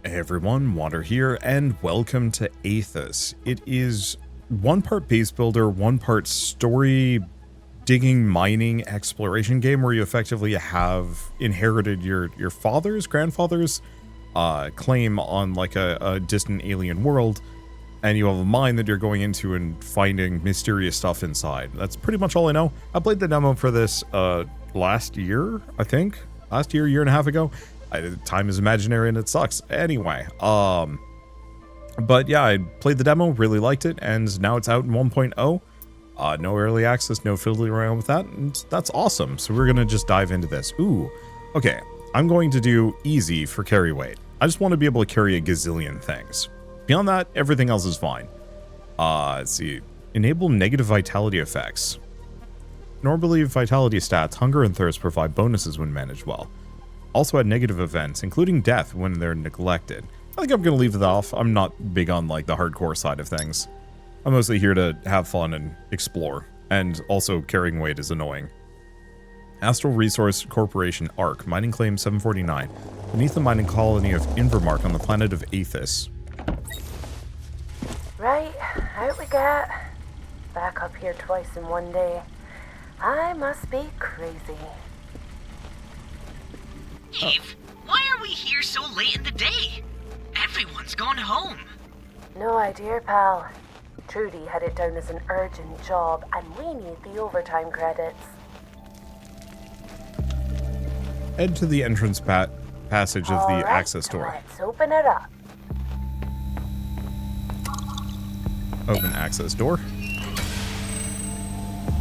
Hey everyone, Wander here, and welcome to AETHUS. It is one part base builder, one part story, digging, mining, exploration game where you effectively have inherited your grandfather's claim on like a distant alien world, and you have a mine that you're going into and finding mysterious stuff inside. That's pretty much all I know. I played the demo for this last year, I think. Last year, year and a half ago. Time is imaginary and it sucks. Anyway, but yeah, I played the demo, really liked it, and now it's out in 1.0. No early access, no fiddling around with that, and that's awesome. So we're gonna just dive into this. Ooh, okay. I'm going to do easy for carry weight. I just want to be able to carry a gazillion things. Beyond that, everything else is fine. Let's see. Enable negative vitality effects. Normally, vitality stats, hunger and thirst provide bonuses when managed well. Also add negative events, including death when they're neglected. I think I'm going to leave it off. I'm not big on like the hardcore side of things. I'm mostly here to have fun and explore, and also carrying weight is annoying. Astral Resource Corporation ARC, mining claim 749, beneath the mining colony of Invermark on the planet of AETHUS. Right, out we get. Back up here twice in one day. I must be crazy. Eve, why are we here so late in the day? Everyone's gone home. No idea, pal. Trudy had it down as an urgent job, and we need the overtime credits. Head to the entrance passage of the access door. Let's open it up. Open access door.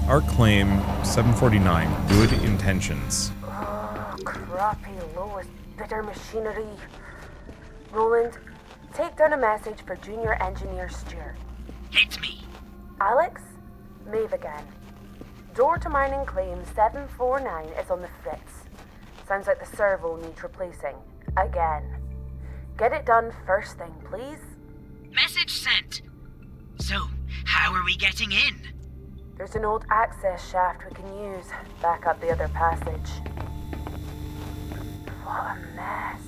Our claim 749, good intentions. Crappy, lowest bidder machinery. Roland, take down a message for Junior Engineer Stuart. It's me. Alex, Maeve again. Door to mining claim 749 is on the fritz. Sounds like the servo needs replacing. Again. Get it done first thing, please. Message sent. So, how are we getting in? There's an old access shaft we can use back up the other passage. What a mess.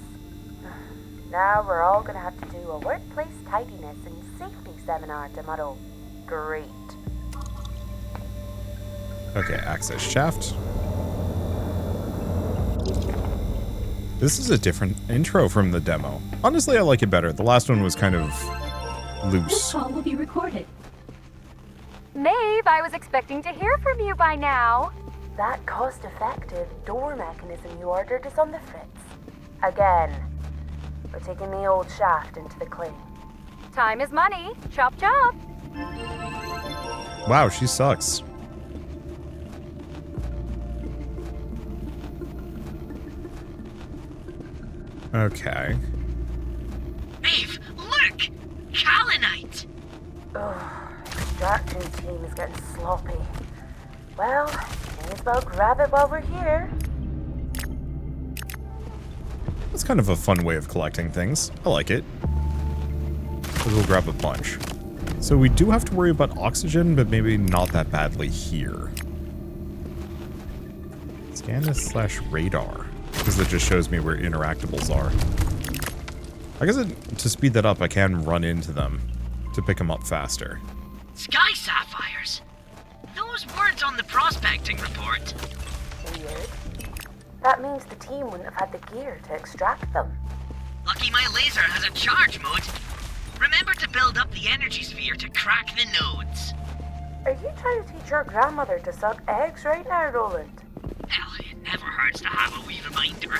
Now we're all gonna have to do a workplace tidiness and safety seminar tomorrow. Great. Okay, access shaft. This is a different intro from the demo. Honestly, I like it better. The last one was kind of loose. This call will be recorded. Maeve, I was expecting to hear from you by now. That cost-effective door mechanism you ordered is on the fritz. Again. We're taking the old shaft into the claim. Time is money. Chop chop. Wow, she sucks. Okay. Eve, look! Kalinite! Ugh, extraction team is getting sloppy. Well, may as well grab it while we're here. That's kind of a fun way of collecting things. I like it. We'll grab a bunch. So we do have to worry about oxygen, but maybe not that badly here. Scan this /radar, because it just shows me where interactables are. I guess to speed that up, I can run into them to pick them up faster. Sky sapphires. Those words on the prospecting report. Weird. That means the team wouldn't have had the gear to extract them. Lucky my laser has a charge mode. Remember to build up the energy sphere to crack the nodes. Are you trying to teach your grandmother to suck eggs right now, Roland? Hell, it never hurts to have a wee reminder.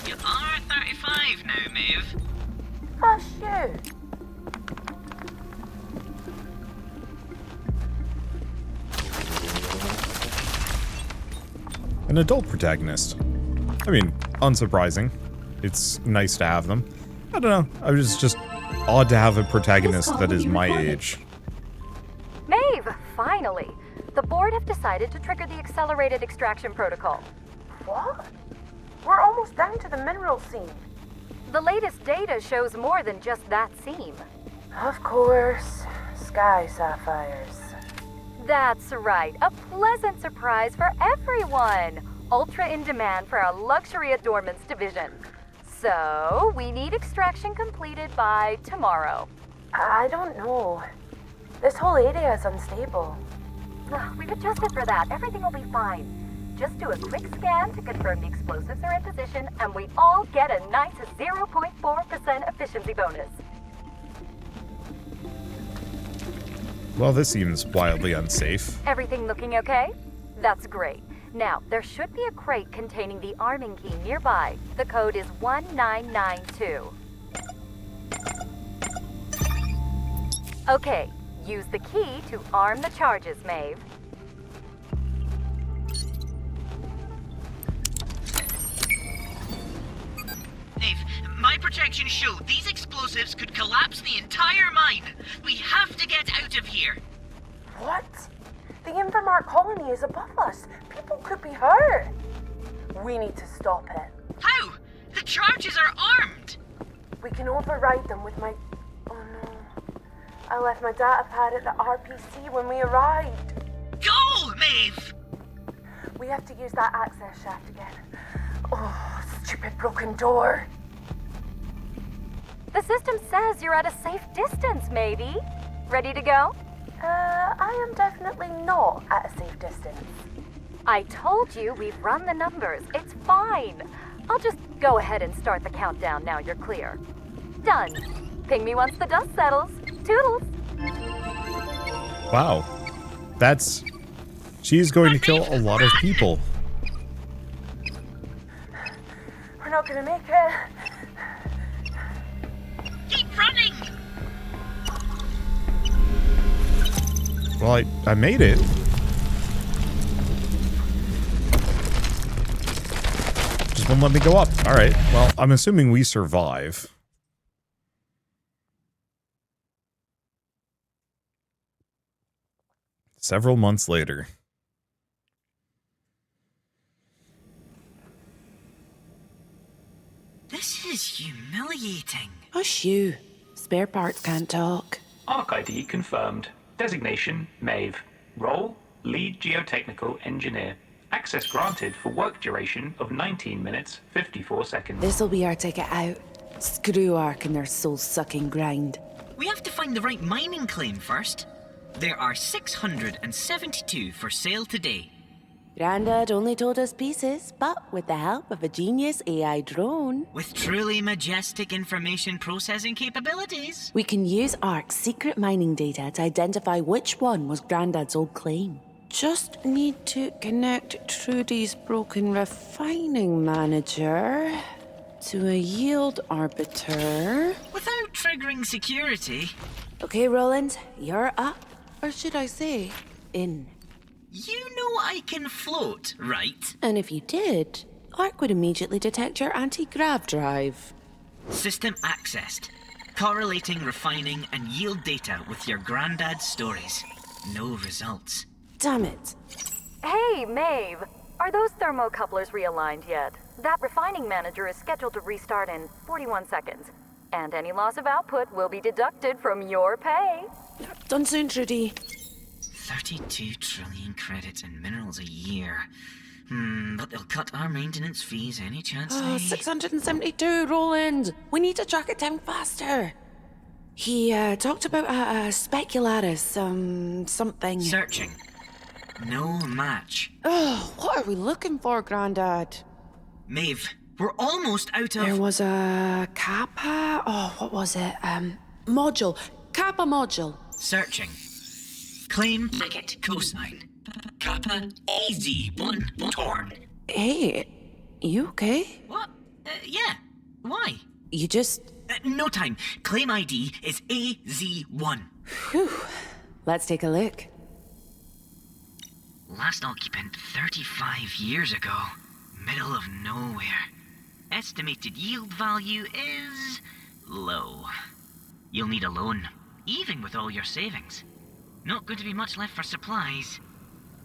You are 35 now, Maeve. Hush you. An adult protagonist. I mean, unsurprising. It's nice to have them. I don't know. I was just odd to have a protagonist that is my age. Maeve, finally. The board have decided to trigger the accelerated extraction protocol. What? We're almost down to the mineral seam. The latest data shows more than just that seam. Of course. Sky sapphires. That's right. A pleasant surprise for everyone. Ultra in demand for our luxury adornments division. So, we need extraction completed by tomorrow. I don't know. This whole area is unstable. We've adjusted for that. Everything will be fine. Just do a quick scan to confirm the explosives are in position, and we all get a nice 0.4% efficiency bonus. Well, this seems wildly unsafe. Everything looking okay? That's great. Now, there should be a crate containing the arming key nearby. The code is 1992. Okay, use the key to arm the charges, Maeve. Maeve, my projections show these explosives could collapse the entire mine. We have to get out of here. What? The Invermark colony is above us. People could be hurt. We need to stop it. How? The charges are armed. We can override them with my... Oh no. I left my data pad at the RPC when we arrived. Go, Maeve! We have to use that access shaft again. Oh, stupid broken door. The system says you're at a safe distance, maybe. Ready to go? I am definitely not at a safe distance. I told you we've run the numbers. It's fine. I'll just go ahead and start the countdown now you're clear. Done. Ping me once the dust settles. Toodles. Wow. She's going to kill a lot of people. We're not gonna make it. Keep running! Well, I made it. Just won't let me go up. Alright, well, I'm assuming we survive. Several months later. This is humiliating. Hush you. Spare parts can't talk. Arc ID confirmed. Designation, Maeve. Role, Lead Geotechnical Engineer. Access granted for work duration of 19 minutes, 54 seconds. This'll be our ticket out. Screw Ark and their soul-sucking grind. We have to find the right mining claim first. There are 672 for sale today. Grandad only told us pieces, but with the help of a genius AI drone, With truly majestic information processing capabilities. we can use Ark's secret mining data to identify which one was Grandad's old claim. Just need to connect Trudy's broken refining manager to a yield arbiter. Without triggering security. Okay, Roland, you're up. Or should I say, in. You know I can float, right? And if you did, Ark would immediately detect your anti-grav drive. System accessed. Correlating refining and yield data with your granddad's stories. No results. Damn it. Hey, Maeve. Are those thermocouplers realigned yet? That refining manager is scheduled to restart in 41 seconds. And any loss of output will be deducted from your pay. Done soon, Trudy. 32 trillion credits in minerals a year. But they'll cut our maintenance fees any chance they... 672, Roland. We need to track it down faster. He talked about a speculatus, something. Searching. No match. Oh, what are we looking for, Grandad? Maeve, we're almost out of... There was a kappa. Oh, what was it? Module. Kappa module. Searching. Claim packet cosign. Kappa EZ1 torn. Hey, you okay? What? Yeah. Why? You just. No time. Claim ID is AZ1. Whew. Let's take a look. Last occupant 35 years ago. Middle of nowhere. Estimated yield value is low. You'll need a loan, even with all your savings. Not going to be much left for supplies.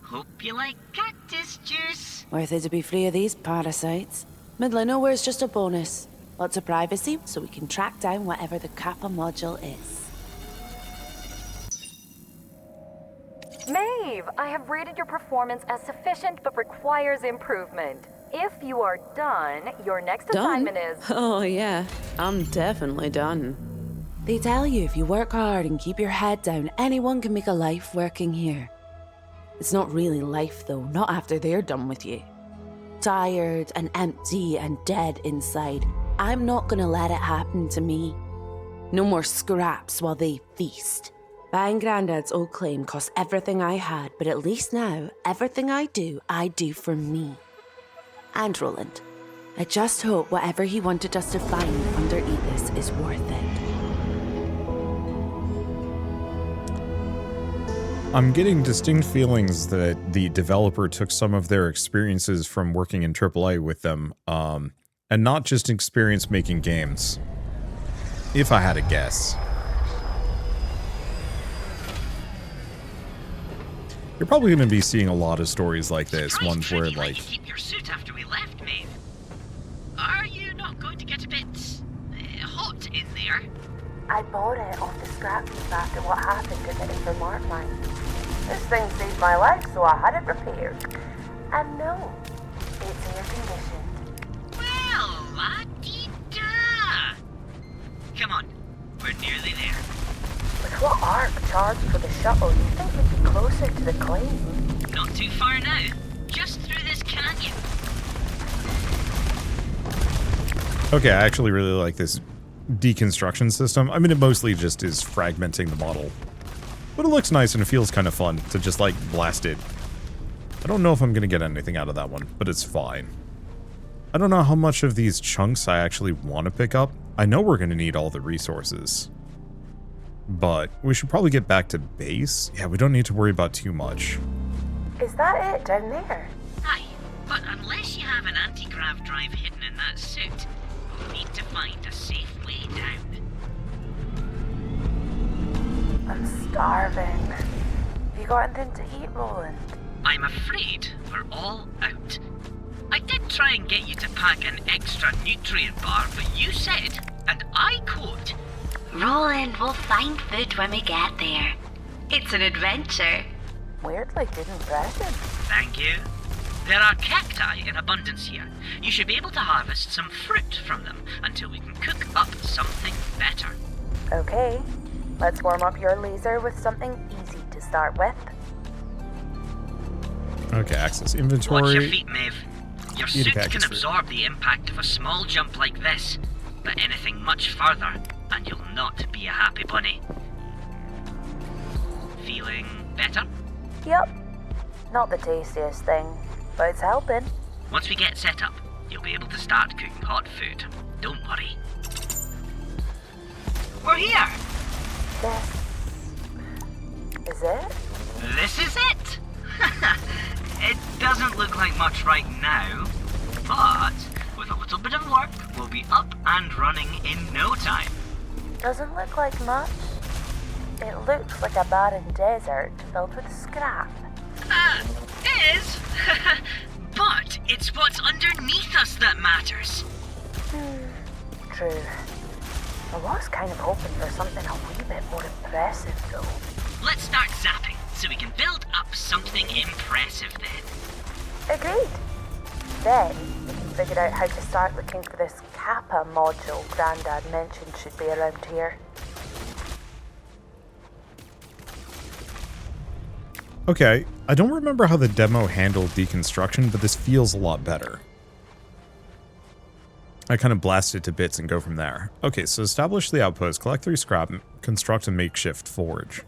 Hope you like cactus juice. Worth it to be free of these parasites. Middle of nowhere's just a bonus. Lots of privacy, so we can track down whatever the kappa module is. Maeve, I have rated your performance as sufficient but requires improvement. If you are done, your next Done? assignment is... Oh, yeah. I'm definitely done. They tell you if you work hard and keep your head down, anyone can make a life working here. It's not really life, though, not after they're done with you. Tired and empty and dead inside. I'm not gonna let it happen to me. No more scraps while they feast. Buying Grandad's old claim cost everything I had, but at least now, everything I do for me. And Roland. I just hope whatever he wanted us to find under AETHUS is worth it. I'm getting distinct feelings that the developer took some of their experiences from working in AAA with them, and not just experience making games. If I had to guess. You're probably going to be seeing a lot of stories like this, ones where, like... keep your suit after we left, Maeve. Are you not going to get a bit hot in there? I bought it off the scrap heap after what happened at the Invermart mine. This thing saved my life, so I had it repaired. And no, it's air conditioned. Well, la-dee-da. Come on, we're nearly there. With what ARC charged for the shuttle, you'd think we'd be closer to the claim. Not too far now, just through this canyon. Okay, I actually really like this deconstruction system. I mean, it mostly just is fragmenting the model. But it looks nice and it feels kind of fun to just, like, blast it. I don't know if I'm going to get anything out of that one, but it's fine. I don't know how much of these chunks I actually want to pick up. I know we're going to need all the resources. But we should probably get back to base. Yeah, we don't need to worry about too much. Is that it down there? Aye, but unless you have an anti-grav drive hidden in that suit, we'll need to find a safe way down. I'm starving. Have you got anything to eat, Roland? I'm afraid we're all out. I did try and get you to pack an extra nutrient bar, but you said, and I quote, Roland, we'll find food when we get there. It's an adventure. Weirdly good impression. Thank you. There are cacti in abundance here. You should be able to harvest some fruit from them until we can cook up something better. Okay, let's warm up your laser with something easy to start with. Okay, access inventory. Watch your feet, Maeve. Your suit can package absorb the impact of a small jump like this, but anything much further, and you'll not be a happy bunny. Feeling better? Yep. Not the tastiest thing, but it's helping. Once we get set up, you'll be able to start cooking hot food. Don't worry. We're here! This... is it? This is it! It doesn't look like much right now, but with a little bit of work, we'll be up and running in no time. Doesn't look like much. It looks like a barren desert filled with scrap. Is? But it's what's underneath us that matters. True. I was kind of hoping for something a wee bit more impressive, though. Let's start zapping, so we can build up something impressive then. Agreed. Then, we can figure out how to start looking for this Kappa module Grandad mentioned should be around here. Okay, I don't remember how the demo handled deconstruction, but this feels a lot better. I kind of blast it to bits and go from there. Okay, so establish the outpost, collect 3 scrap, construct a makeshift forge.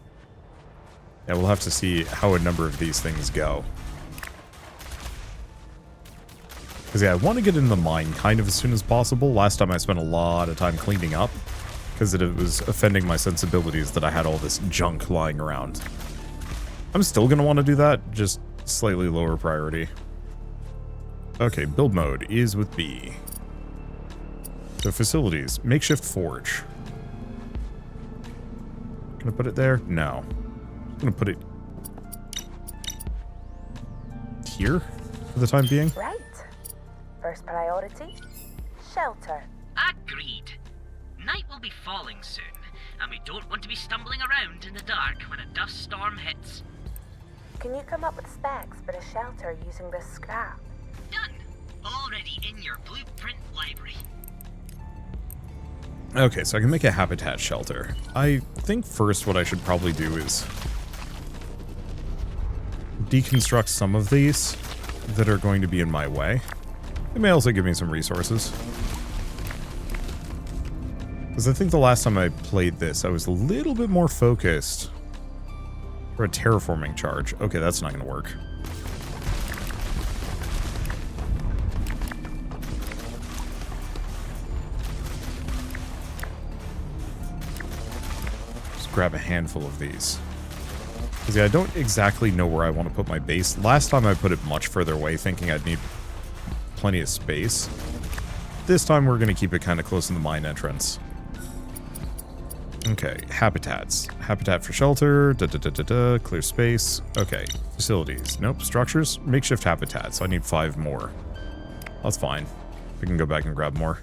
Yeah, we'll have to see how a number of these things go. Because yeah, I want to get in the mine kind of as soon as possible. Last time I spent a lot of time cleaning up, because it was offending my sensibilities that I had all this junk lying around. I'm still going to want to do that, just slightly lower priority. Okay, build mode is with B. So facilities, makeshift forge. Gonna put it there? No. I'm gonna put it here for the time being. Right. First priority, shelter. Agreed. Night will be falling soon, and we don't want to be stumbling around in the dark when a dust storm hits. Can you come up with specs for a shelter using this scrap? Done. already in your blueprint library. Okay, so I can make a habitat shelter. I think first what I should probably do is deconstruct some of these that are going to be in my way. It may also give me some resources. Because I think the last time I played this, I was a little bit more focused for a terraforming charge. Okay, that's not going to work. Just grab a handful of these. Because yeah, I don't exactly know where I want to put my base. Last time I put it much further away, thinking I'd need plenty of space. This time we're going to keep it kind of close in the mine entrance. Okay, habitats. Habitat for shelter, clear space. Okay, facilities. Nope, structures. Makeshift habitats. I need 5 more. That's fine. We can go back and grab more.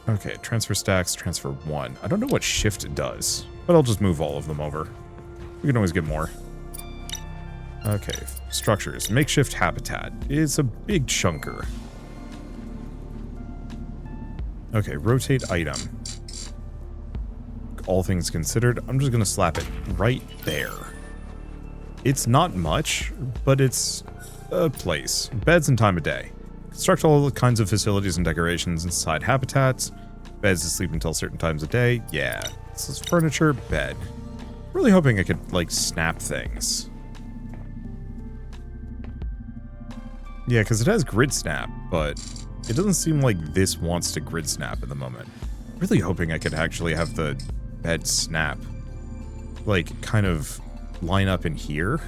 Okay, transfer stacks, transfer 1. I don't know what shift does, but I'll just move all of them over. We can always get more. Okay, structures. Makeshift habitat is a big chunker. Okay, rotate item. All things considered, I'm just going to slap it right there. It's not much, but it's a place. Beds and time of day. Construct all kinds of facilities and decorations inside habitats. Beds to sleep until certain times of day. Yeah. This is furniture, bed. Really hoping I could, like, snap things. Yeah, because it has grid snap, but it doesn't seem like this wants to grid snap at the moment. Really hoping I could actually have the bed snap, like, kind of line up in here.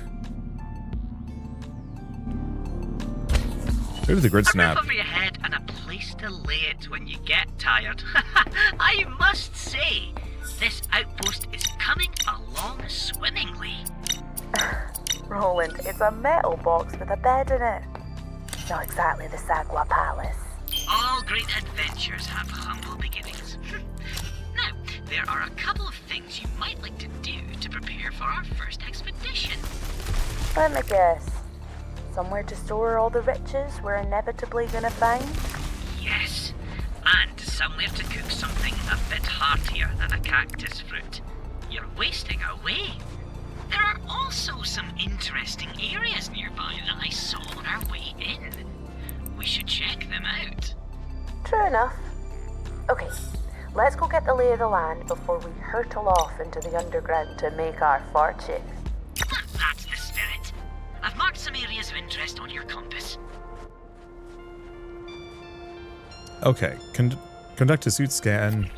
Maybe the grid snap. A roof over your head and a place to lay it when you get tired. I must say, this outpost is coming along swimmingly. Roland, it's a metal box with a bed in it. Not exactly the Sagwa Palace. All great adventures have humble beginnings. Now, there are a couple of things you might like to do to prepare for our first expedition. Let me guess. Somewhere to store all the riches we're inevitably gonna find? Yes, and somewhere to cook something a bit heartier than a cactus fruit. You're wasting away. There are also some interesting areas nearby that I saw on our way in. We should check them out. True enough. Okay, let's go get the lay of the land before we hurtle off into the underground to make our fortune. That's the spirit. I've marked some areas of interest on your compass. Okay, conduct a suit scan.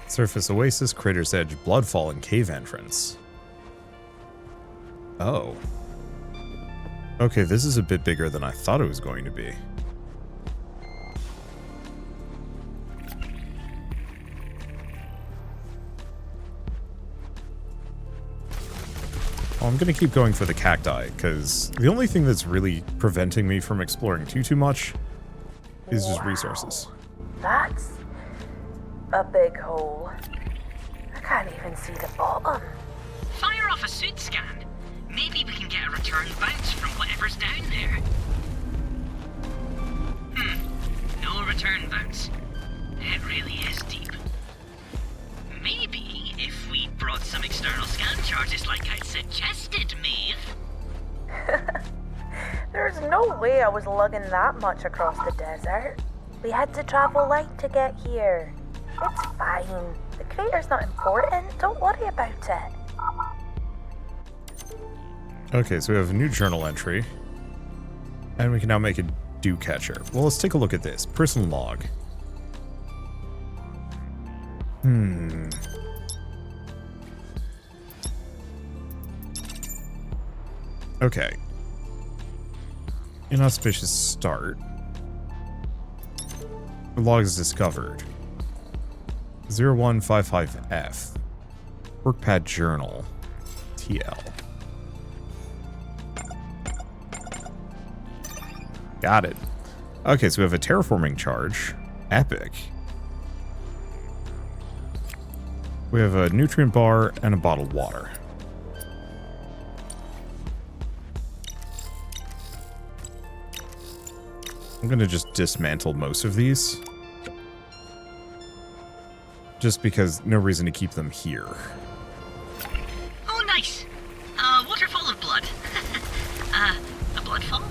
Surface oasis, crater's edge, bloodfall, and cave entrance. Oh. Okay, this is a bit bigger than I thought it was going to be. Well, I'm going to keep going for the cacti, because the only thing that's really preventing me from exploring too much is just resources. That's a big hole. I can't even see the bottom. Fire off a suit scan. Maybe we can get a return bounce from whatever's down there. No return bounce. It really is deep. Maybe if we brought some external scan charges like I'd suggested, Maeve. There's no way I was lugging that much across the desert. We had to travel light to get here. It's fine. The crater's not important. Don't worry about it. Okay, so we have a new journal entry. And we can now make a dew catcher. Well, let's take a look at this. Personal log. Okay. Inauspicious start. The log is discovered. 0155F. Workpad journal. TL. Got it. Okay, so we have a terraforming charge. Epic. We have a nutrient bar and a bottled water. I'm going to just dismantle most of these. Just because no reason to keep them here. Oh, nice. Waterfall of blood. A bloodfall?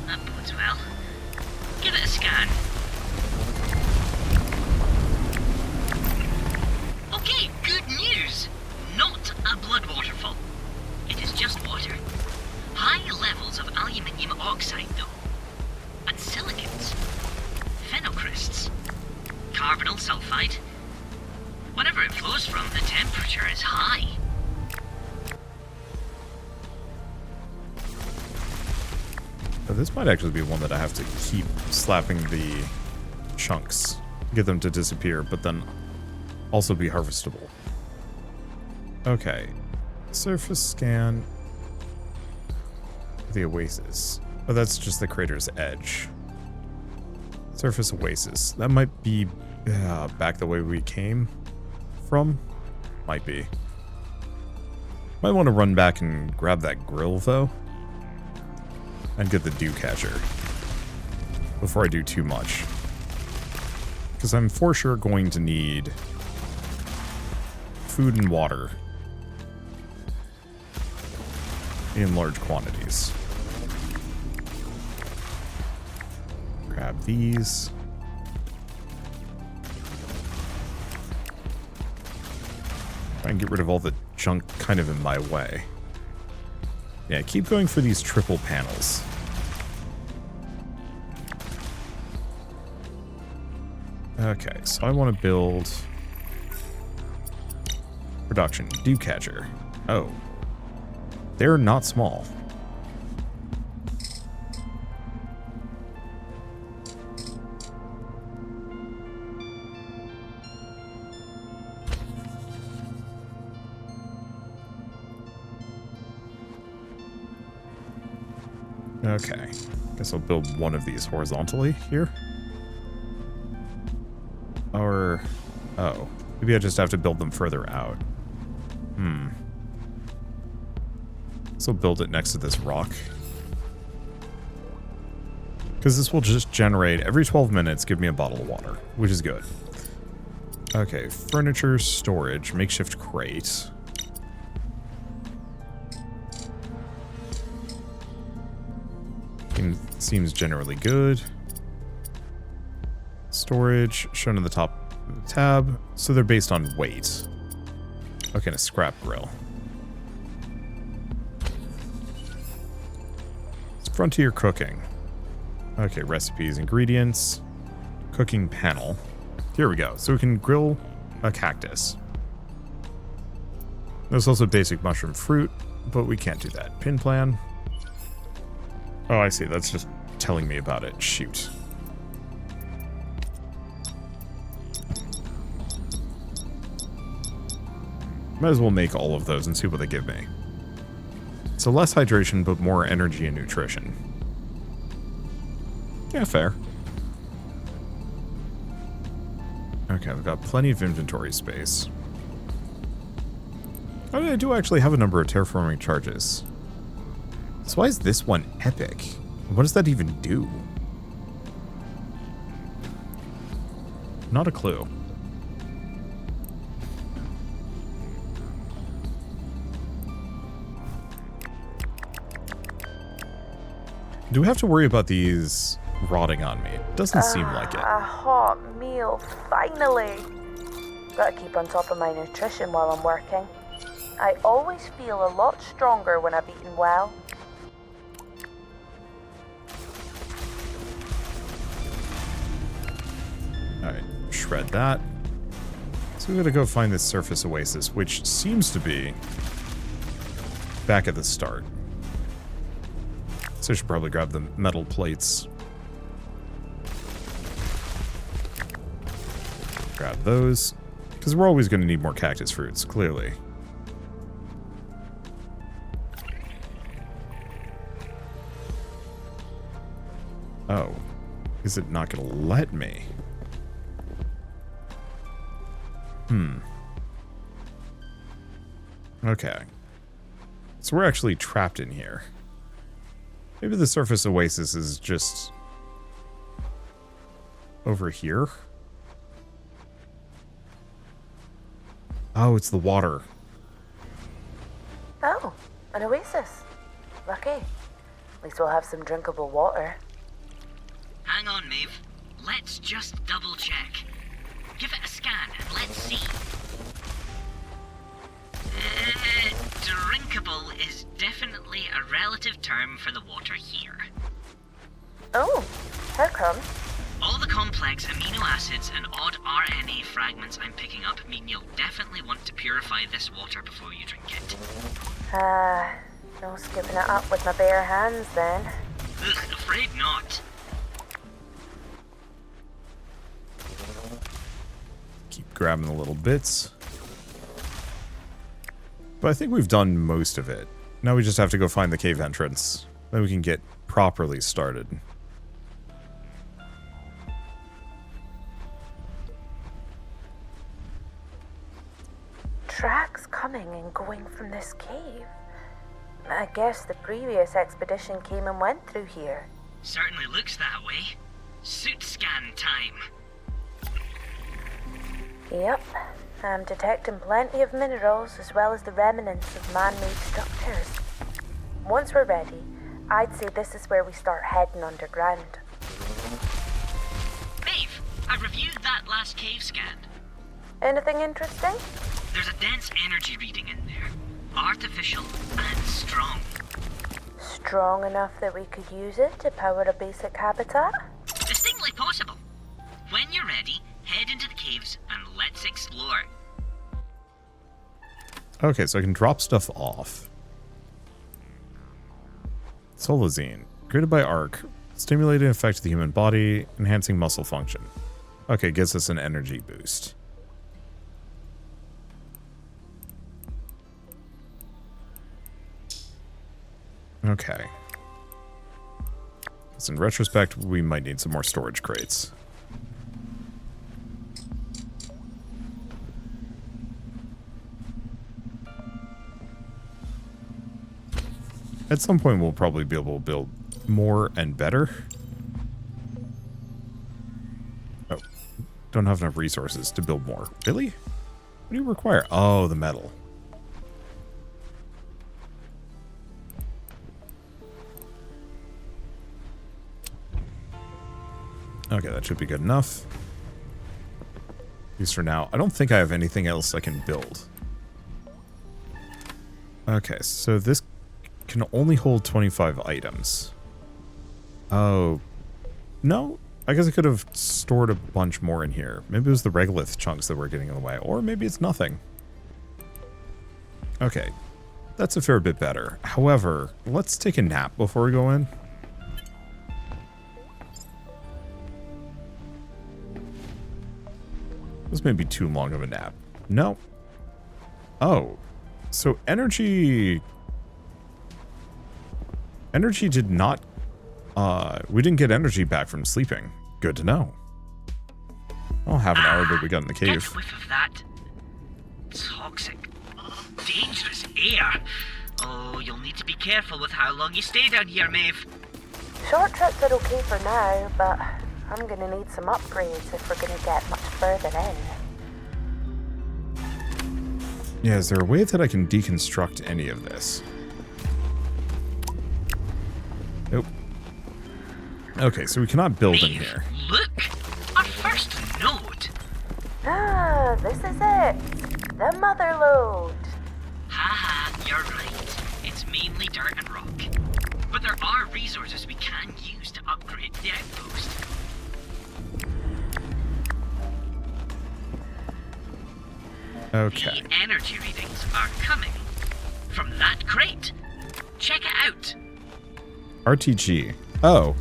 That bodes well. Give it a scan. Okay, good news. Not a blood waterfall. It is just water. High levels of aluminium oxide, though. And silicates. Phenocrysts. Carbonyl sulfide. Whenever it flows from, the temperature is high. So this might actually be one that I have to keep slapping the chunks. Get them to disappear, but then also be harvestable. Okay. Surface scan. The oasis. Oh, that's just the crater's edge. Surface oasis. That might be back the way we came from. Might be. Might want to run back and grab that grill, though. And get the dew catcher. Before I do too much. Because I'm for sure going to need food and water. In large quantities. Grab these. Try and get rid of all the junk kind of in my way. Yeah, keep going for these triple panels. Okay, so I want to build production dew catcher. Oh, they're not small. Okay, guess I'll build one of these horizontally here. Or, oh, maybe I just have to build them further out. So build it next to this rock. Because this will just generate, every 12 minutes, give me a bottle of water, which is good. Okay, furniture, storage, makeshift crate. Seems generally good. Storage, shown at the top of the tab. So they're based on weight. Okay, and a scrap grill. It's frontier cooking. Okay, recipes, ingredients, cooking panel. Here we go. So we can grill a cactus. There's also basic mushroom fruit, but we can't do that. Pin plan. Oh, I see. That's just telling me about it. Shoot. Might as well make all of those and see what they give me. So less hydration, but more energy and nutrition. Yeah, fair. Okay, I've got plenty of inventory space. Oh, I do actually have a number of terraforming charges. So why is this one epic? What does that even do? Not a clue. Do we have to worry about these rotting on me? It doesn't seem like it. A hot meal, finally. Gotta keep on top of my nutrition while I'm working. I always feel a lot stronger when I've eaten well. Alright, shred that. So we gotta go find this surface oasis, which seems to be back at the start. So I should probably grab the metal plates. Grab those. Because we're always going to need more cactus fruits, clearly. Oh. Is it not going to let me? Okay. So we're actually trapped in here. Maybe the surface oasis is just over here. Oh, it's the water. Oh, an oasis. Lucky. At least we'll have some drinkable water. Hang on, Maeve. Let's just double check. Give it a scan and let's see. Drinkable is definitely a relative term for the water here. Oh, how come? All the complex amino acids and odd RNA fragments I'm picking up mean you'll definitely want to purify this water before you drink it. No scooping it up with my bare hands then. Ugh, afraid not. Keep grabbing the little bits. But I think we've done most of it. Now we just have to go find the cave entrance. Then we can get properly started. Tracks coming and going from this cave. I guess the previous expedition came and went through here. Certainly looks that way. Suit scan time. Yep, I'm detecting plenty of minerals as well as the remnants of man-made structures. Once we're ready, I'd say this is where we start heading underground. Maeve, I reviewed that last cave scan. Anything interesting? There's a dense energy reading in there. Artificial and strong. Strong enough that we could use it to power a basic habitat? Distinctly possible. When you're ready, head into the caves and let's explore. Okay, so I can drop stuff off. Solazine. Created by ARC. Stimulating effect of the human body, enhancing muscle function. Okay, gives us an energy boost. Okay. So in retrospect, we might need some more storage crates. At some point, we'll probably be able to build more and better. Oh, don't have enough resources to build more. Really? What do you require? Oh, the metal. Okay, that should be good enough. At least for now. I don't think I have anything else I can build. Okay, so this can only hold 25 items. Oh. No? I guess I could have stored a bunch more in here. Maybe it was the regolith chunks that were getting in the way. Or maybe it's nothing. Okay. That's a fair bit better. However, let's take a nap before we go in. This may be too long of a nap. No. Oh. So energy... Energy did not... we didn't get energy back from sleeping. Good to know. I'll have an hour, but we got in the cave. Get a whiff of that toxic, dangerous air. Oh, you'll need to be careful with how long you stay down here, Maeve. Short trips are okay for now, but I'm gonna need some upgrades if we're gonna get much further in. Yeah, is there a way that I can deconstruct any of this? Nope. Okay, so we cannot build in here. Look! Our first node! Ah, this is it. The mother lode. Haha, you're right. It's mainly dirt and rock. But there are resources we can use to upgrade the outpost. Okay. The energy readings are coming from that crate. Check it out. RTG. Oh.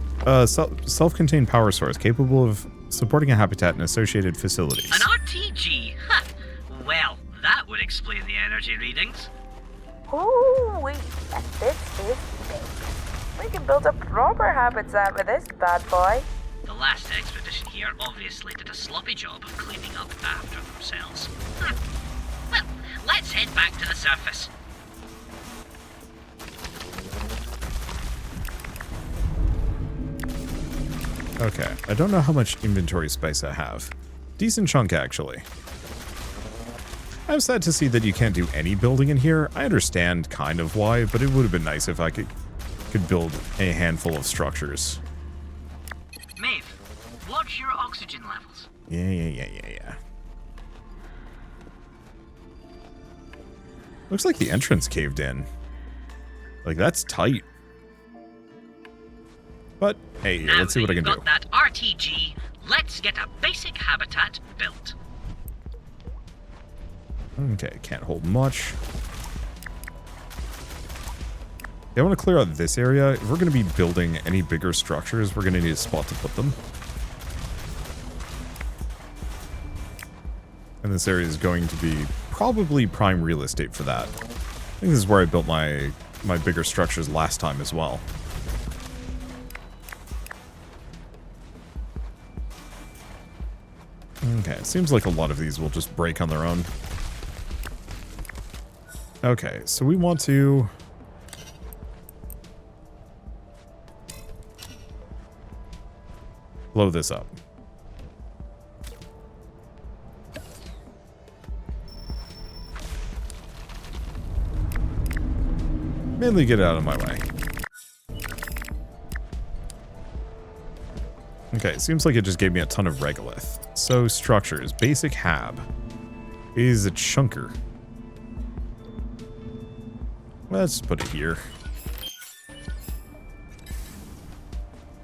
Self-contained power source capable of supporting a habitat and associated facilities. An RTG? Ha! Well, that would explain the energy readings. Ooh, wait, this is big. We can build a proper habitat with this bad boy. The last expedition here obviously did a sloppy job of cleaning up after themselves. Well, let's head back to the surface. Okay, I don't know how much inventory space I have. Decent chunk, actually. I'm sad to see that you can't do any building in here. I understand kind of why, but it would have been nice if I could build a handful of structures. Maeve, watch your oxygen levels. Yeah. Looks like the entrance caved in. Like, that's tight. But, hey, Now let's see what I can do. Now that RTG, let's get a basic habitat built. Okay, can't hold much. I want to clear out this area. If we're going to be building any bigger structures, we're going to need a spot to put them. And this area is going to be probably prime real estate for that. I think this is where I built my bigger structures last time as well. Okay, it seems like a lot of these will just break on their own. Okay, so we want to... blow this up. Mainly get it out of my way. Okay, it seems like it just gave me a ton of regolith. So, structures. Basic hab is a chunker. Let's put it here.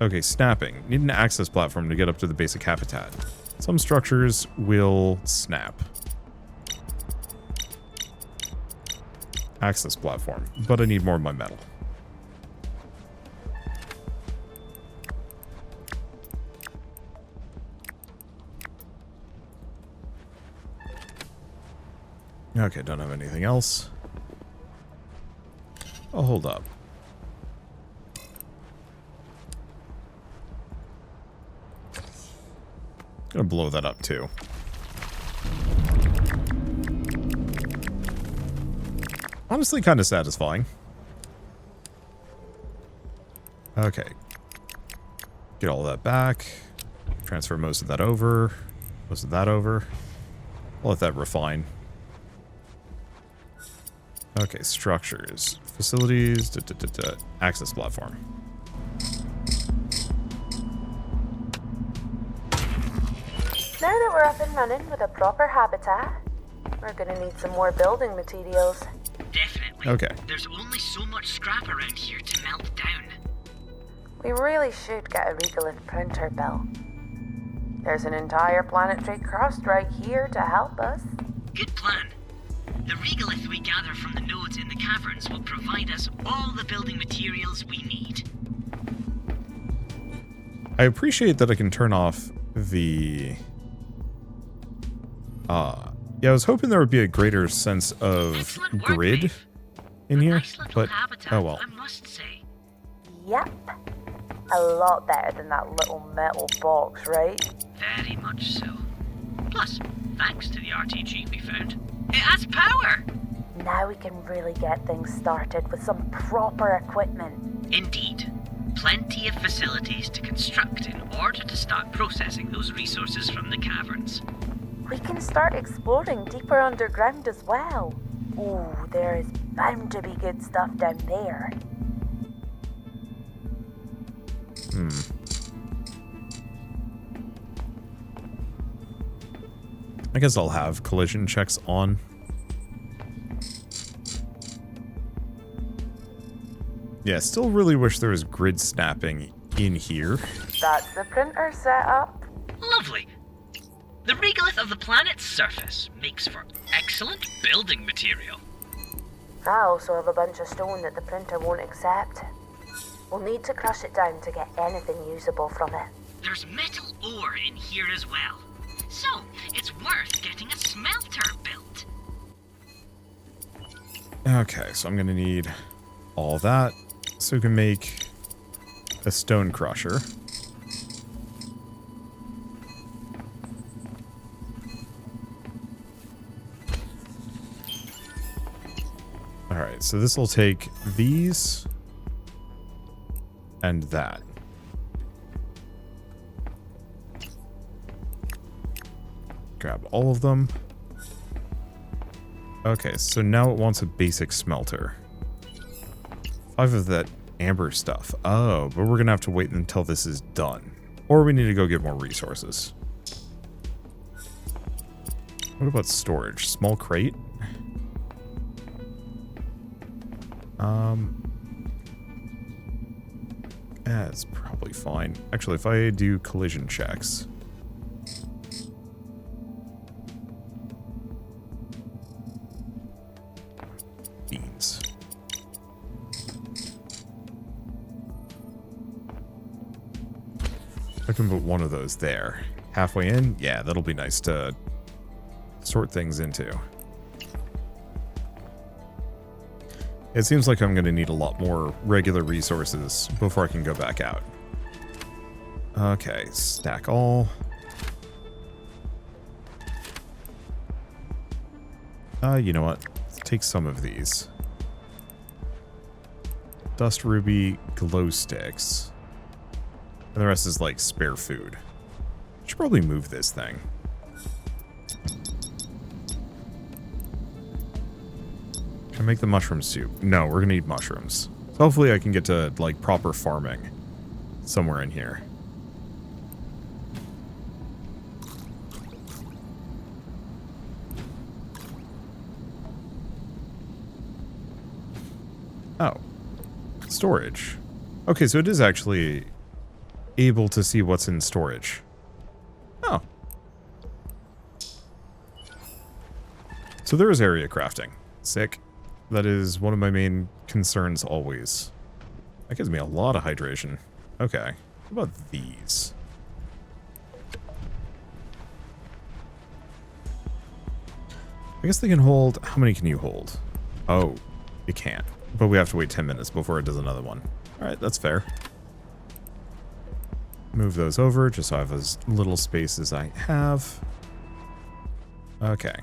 Okay, snapping. Need an access platform to get up to the basic habitat. Some structures will snap. Access platform. But I need more of my metal. Okay, don't have anything else. Oh, hold up. Gonna blow that up too. Honestly, kind of satisfying. Okay. Get all that back. Transfer most of that over. Most of that over. I'll let that refine. Okay, structures. Facilities. Access platform. Now that we're up and running with a proper habitat, we're gonna need some more building materials. Definitely. Okay. There's only so much scrap around here to melt down. We really should get a regolith printer built. There's an entire planetary crust right here to help us. Good plan. The regolith we gather from the nodes in the caverns will provide us all the building materials we need. I appreciate that I can turn off the... yeah, I was hoping there would be a greater sense of Excellent work, grid Maeve. in here, Nice little but habitat, oh well. I must say. Yep. A lot better than that little metal box, right? Very much so. Plus, thanks to the RTG we found, it has power! Now we can really get things started with some proper equipment. Indeed. Plenty of facilities to construct in order to start processing those resources from the caverns. We can start exploring deeper underground as well. Ooh, there is bound to be good stuff down there. I guess I'll have collision checks on. Yeah, still really wish there was grid snapping in here. That's the printer setup. Lovely. The regolith of the planet's surface makes for excellent building material. I also have a bunch of stone that the printer won't accept. We'll need to crush it down to get anything usable from it. There's metal ore in here as well. So, it's worth getting a smelter built. Okay, so I'm gonna need all that so we can make a stone crusher. Alright, so this will take these and that. Grab all of them. Okay, so now it wants a basic smelter. 5 of that amber stuff. Oh, but we're gonna have to wait until this is done. Or we need to go get more resources. What about storage? Small crate? That's probably fine. Actually, if I do collision checks. Beans. I can put one of those there. Halfway in? Yeah, that'll be nice to sort things into. It seems like I'm going to need a lot more regular resources before I can go back out. Okay, stack all. You know what? Let's take some of these. Dust ruby glow sticks. And the rest is like spare food. Should probably move this thing. Can I make the mushroom soup? No, we're gonna need mushrooms. So hopefully I can get to like proper farming somewhere in here. Oh. Storage. Okay, so it is actually able to see what's in storage. Oh. So there is area crafting. Sick. That is one of my main concerns always. That gives me a lot of hydration. Okay. What about these? I guess they can hold... How many can you hold? Oh, you can't. But we have to wait 10 minutes before it does another one. Alright, that's fair. Move those over just so I have as little space as I have. Okay.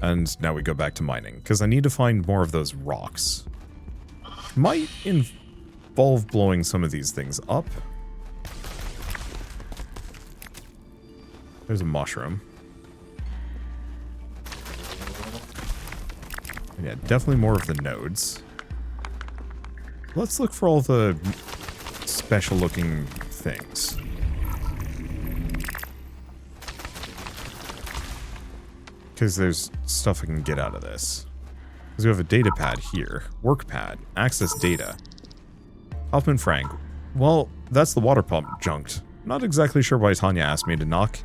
And now we go back to mining, because I need to find more of those rocks. Might involve blowing some of these things up. There's a mushroom. And yeah, definitely more of the nodes. Let's look for all the special looking things. Because there's stuff I can get out of this. Because we have a data pad here. Work pad. Access data. Hoffman Frank. Well, that's the water pump junked. Not exactly sure why Tanya asked me to knock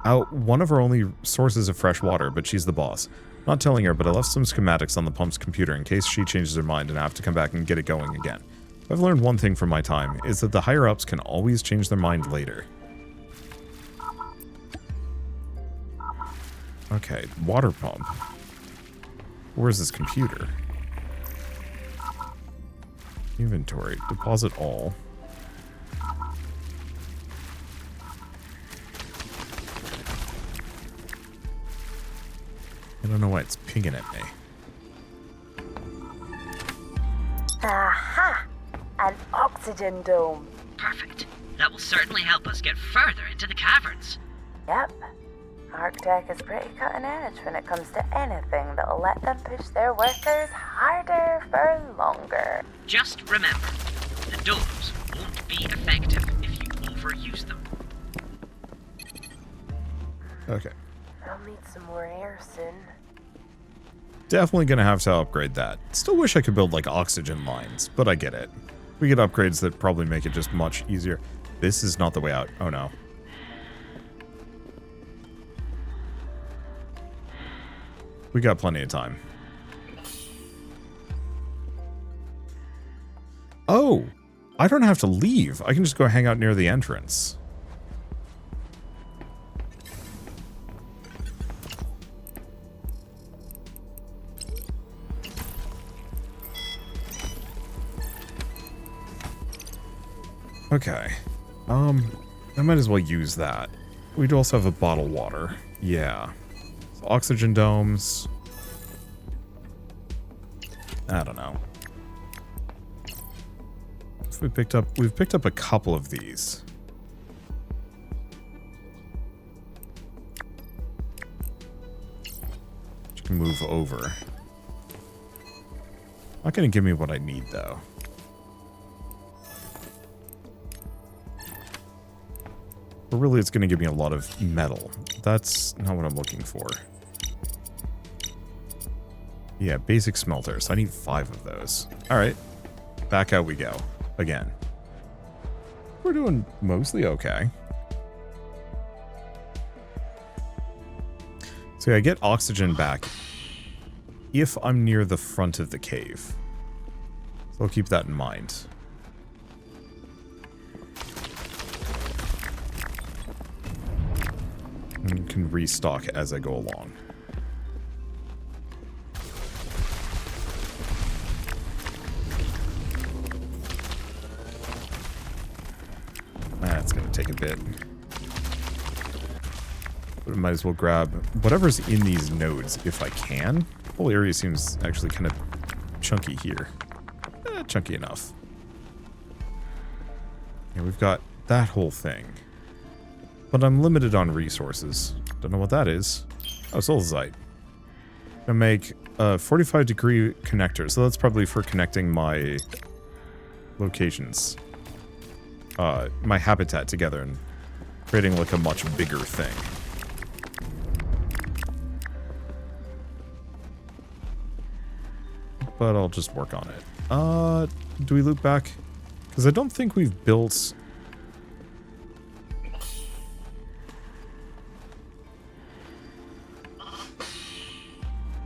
out one of our only sources of fresh water, but she's the boss. Not telling her, but I left some schematics on the pump's computer in case she changes her mind and I have to come back and get it going again. I've learned one thing from my time, is that the higher-ups can always change their mind later. Okay, water pump. Where's this computer? Inventory. Deposit all. I don't know why it's pinging at me. Aha! An oxygen dome. Perfect. That will certainly help us get further into the caverns. Yep. Arctech is pretty cutting edge when it comes to anything that'll let them push their workers harder for longer. Just remember, the domes won't be effective if you overuse them. Okay. I'll need some more air soon. Definitely gonna have to upgrade that. Still wish I could build like oxygen lines, but I get it. We get upgrades that probably make it just much easier. This is not the way out. Oh no. We got plenty of time. Oh! I don't have to leave. I can just go hang out near the entrance. Okay. I might as well use that. We'd also have a bottled water. Yeah. So oxygen domes. I don't know. If we've picked up a couple of these. Which can move over. Not gonna give me what I need though. But really it's gonna give me a lot of metal. That's not what I'm looking for. Yeah, basic smelters. I need 5 of those. Alright. Back out we go. Again. We're doing mostly okay. So I get oxygen back if I'm near the front of the cave. So I'll keep that in mind. And can restock as I go along. That's going to take a bit. But I might as well grab whatever's in these nodes if I can. The whole area seems actually kind of chunky here. Chunky enough. Yeah, we've got that whole thing. But I'm limited on resources. Don't know what that is. Oh, soulzite. Gonna make a 45-degree connector. So that's probably for connecting my locations. My habitat together and creating like a much bigger thing. But I'll just work on it. Do we loop back? Because I don't think we've built...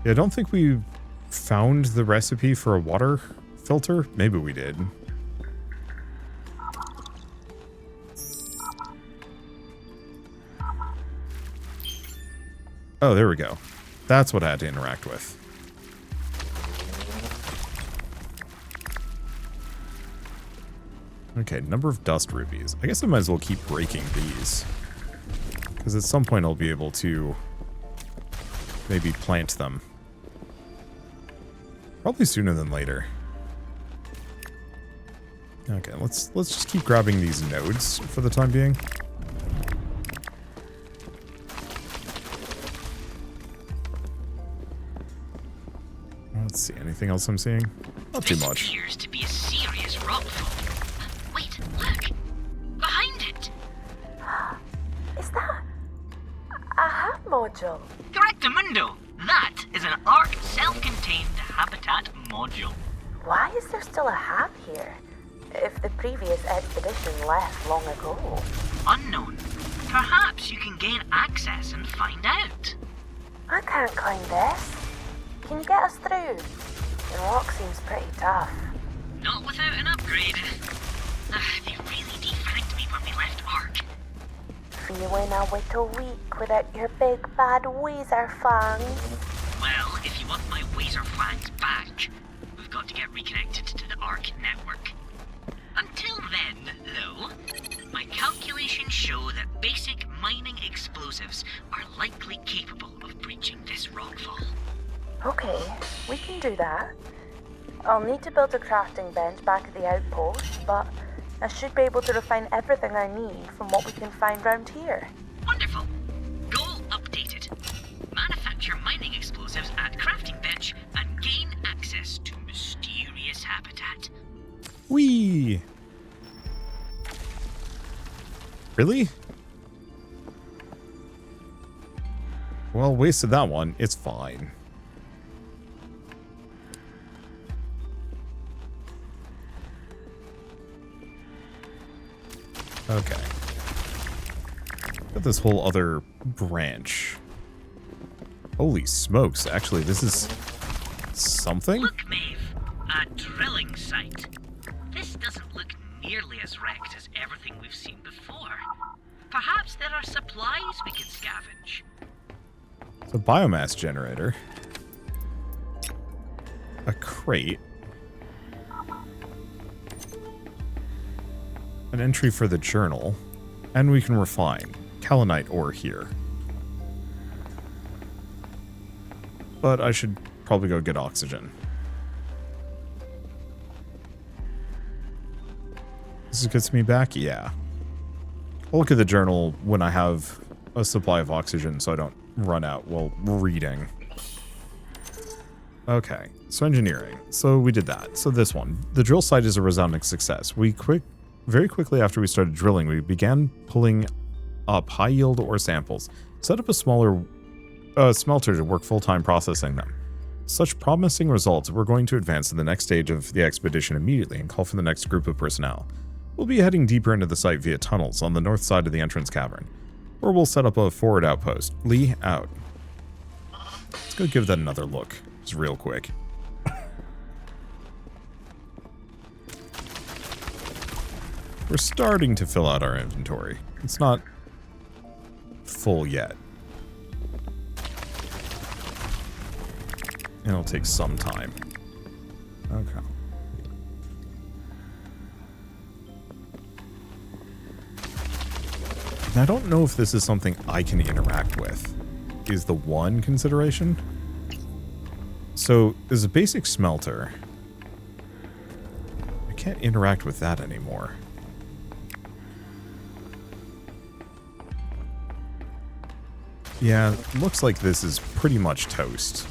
Yeah, I don't think we found the recipe for a water filter. Maybe we did. Oh, there we go. That's what I had to interact with. Okay, number of dust rubies. I guess I might as well keep breaking these. Because at some point I'll be able to maybe plant them. Probably sooner than later. Okay, let's just keep grabbing these nodes for the time being. Let's see, anything else I'm seeing? Not too much. This appears to be a serious rockfall. Wait, look! Behind it! Is that a hat module? Correctamundo! That is an ARC self-contained habitat module. Why is there still a hat here? If the previous expedition left long ago. Unknown. Perhaps you can gain access and find out. I can't climb this. Can you get us through? The rock seems pretty tough. Not without an upgrade. They really defranked me when we left ARC. Feeling a little weak without your big bad Weezer fangs. Well, if you want my Weezer fangs back, we've got to get reconnected to the ARC network. Until then, though, my calculations show that basic mining explosives are likely capable of breaching this rockfall. Okay, we can do that. I'll need to build a crafting bench back at the outpost, but I should be able to refine everything I need from what we can find round here. Wonderful. Goal updated. Manufacture mining explosives at crafting bench and gain access to mysterious habitat. Whee! Really? Well, wasted that one. It's fine. Okay. Got this whole other branch. Holy smokes, actually, this is something? Look, Maeve. A drilling site. This doesn't look nearly as wrecked as everything we've seen before. Perhaps there are supplies we can scavenge. It's a biomass generator. A crate. An entry for the journal. And we can refine kaolinite ore here. But I should probably go get oxygen. This gets me back? Yeah. I'll look at the journal when I have a supply of oxygen so I don't run out while reading. Okay, so engineering. So we did that. So this one. The drill site is a resounding success. Very quickly after we started drilling, we began pulling up high-yield ore samples. Set up a smaller smelter to work full-time processing them. Such promising results, we're going to advance to the next stage of the expedition immediately and call for the next group of personnel. We'll be heading deeper into the site via tunnels on the north side of the entrance cavern. Or we'll set up a forward outpost. Lee, out. Let's go give that another look. Just real quick. We're starting to fill out our inventory. It's not full yet. And it'll take some time. Okay. And I don't know if this is something I can interact with, is the one consideration. So, there's a basic smelter. I can't interact with that anymore. Yeah, looks like this is pretty much toast.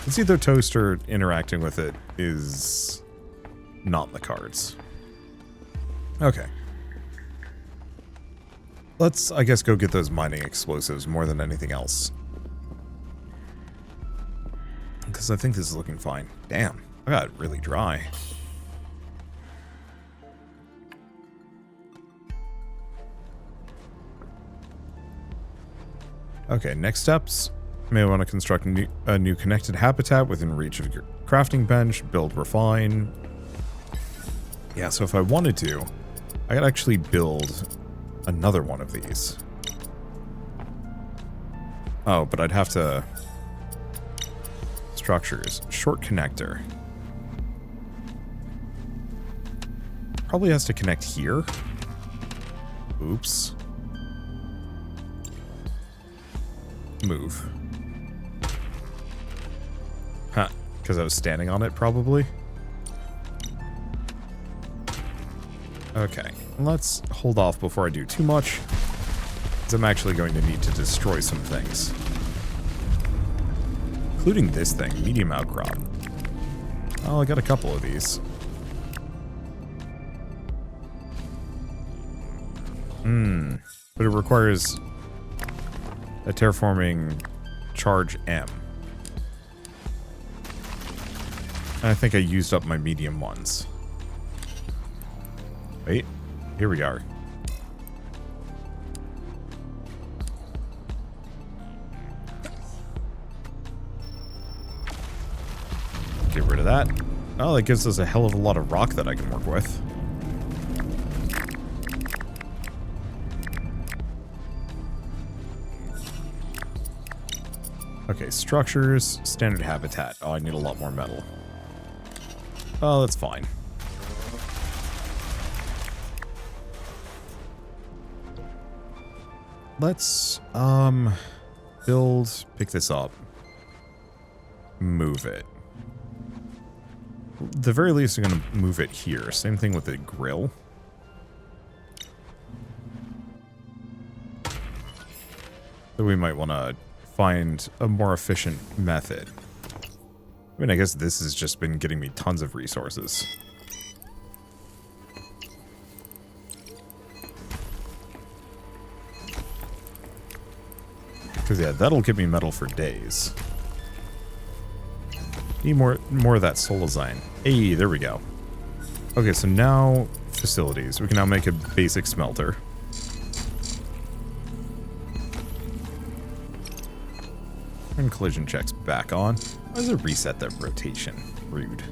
It's either toast or interacting with it is not in the cards. Okay. Let's, I guess, go get those mining explosives more than anything else. Because I think this is looking fine. Damn, I got it really dry. Okay, next steps. You may want to construct a new connected habitat within reach of your crafting bench, build, refine. Yeah, so if I wanted to, I could actually build another one of these. Oh, but I'd have to... Structures. Short connector. Probably has to connect here. Oops. Move. Huh. Because I was standing on it, probably. Okay. Let's hold off before I do too much. Because I'm actually going to need to destroy some things. Including this thing, medium outcrop. Oh, I got a couple of these. But it requires a terraforming charge M. And I think I used up my medium ones. Wait, here we are. Get rid of that. Oh, that gives us a hell of a lot of rock that I can work with. Okay, structures, standard habitat. Oh, I need a lot more metal. Oh, that's fine. Let's, build, pick this up. Move it. At the very least, I'm going to move it here. Same thing with the grill. So we might want to find a more efficient method. I mean, I guess this has just been getting me tons of resources. Because, yeah, that'll give me metal for days. Need more of that solazine. Hey, there we go. Okay, so now facilities. We can now make a basic smelter. And collision checks back on. Why does it reset that rotation? Rude.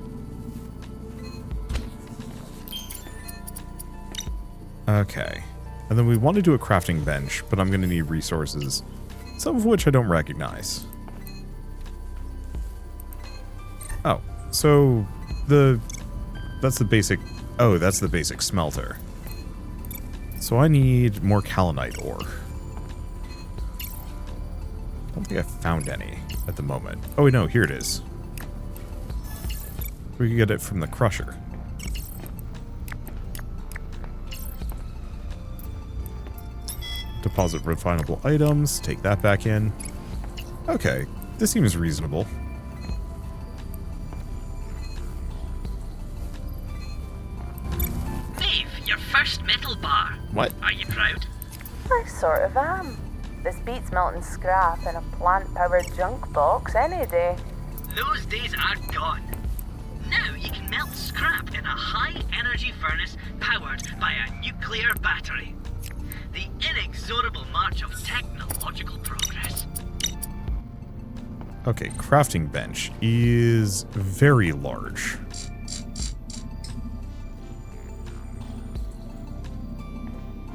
Okay. And then we want to do a crafting bench, but I'm going to need resources, some of which I don't recognize. Oh, so that's the basic, oh, that's the basic smelter. So I need more kaolinite ore. I don't think I found any at the moment. Oh, wait, no, here it is. We can get it from the crusher. Deposit refinable items. Take that back in. Okay, this seems reasonable. Dave, your first metal bar. What? Are you proud? I sort of am. This beats melting scrap in a plant-powered junk box any day. Those days are gone. Now you can melt scrap in a high-energy furnace powered by a nuclear battery. The inexorable march of technological progress. Okay, crafting bench is very large.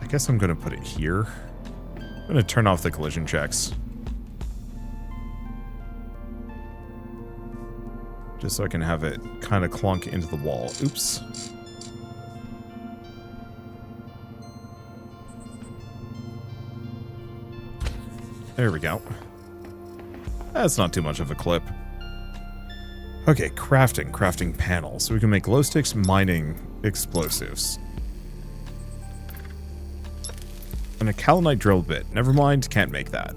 I guess I'm going to put it here. I'm going to turn off the collision checks. Just so I can have it kind of clunk into the wall. Oops. There we go. That's not too much of a clip. Okay, crafting panel. So we can make glow sticks, mining explosives. And a kaolinite drill bit. Never mind, can't make that.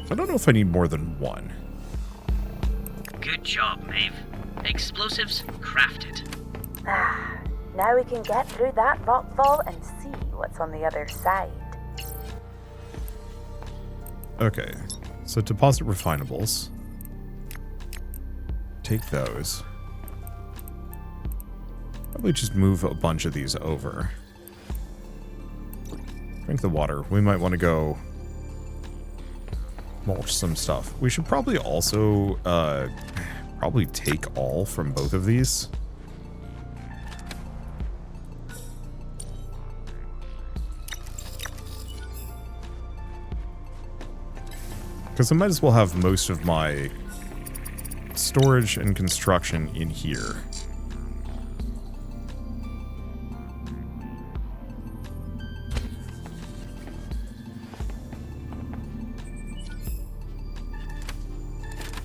I don't know if I need more than one. Good job, Maeve. Explosives crafted. Ah, now we can get through that rockfall and see what's on the other side. Okay, so deposit refinables. Take those. Probably just move a bunch of these over. Drink the water. We might want to go mulch some stuff. We should probably also probably take all from both of these. Because I might as well have most of my storage and construction in here.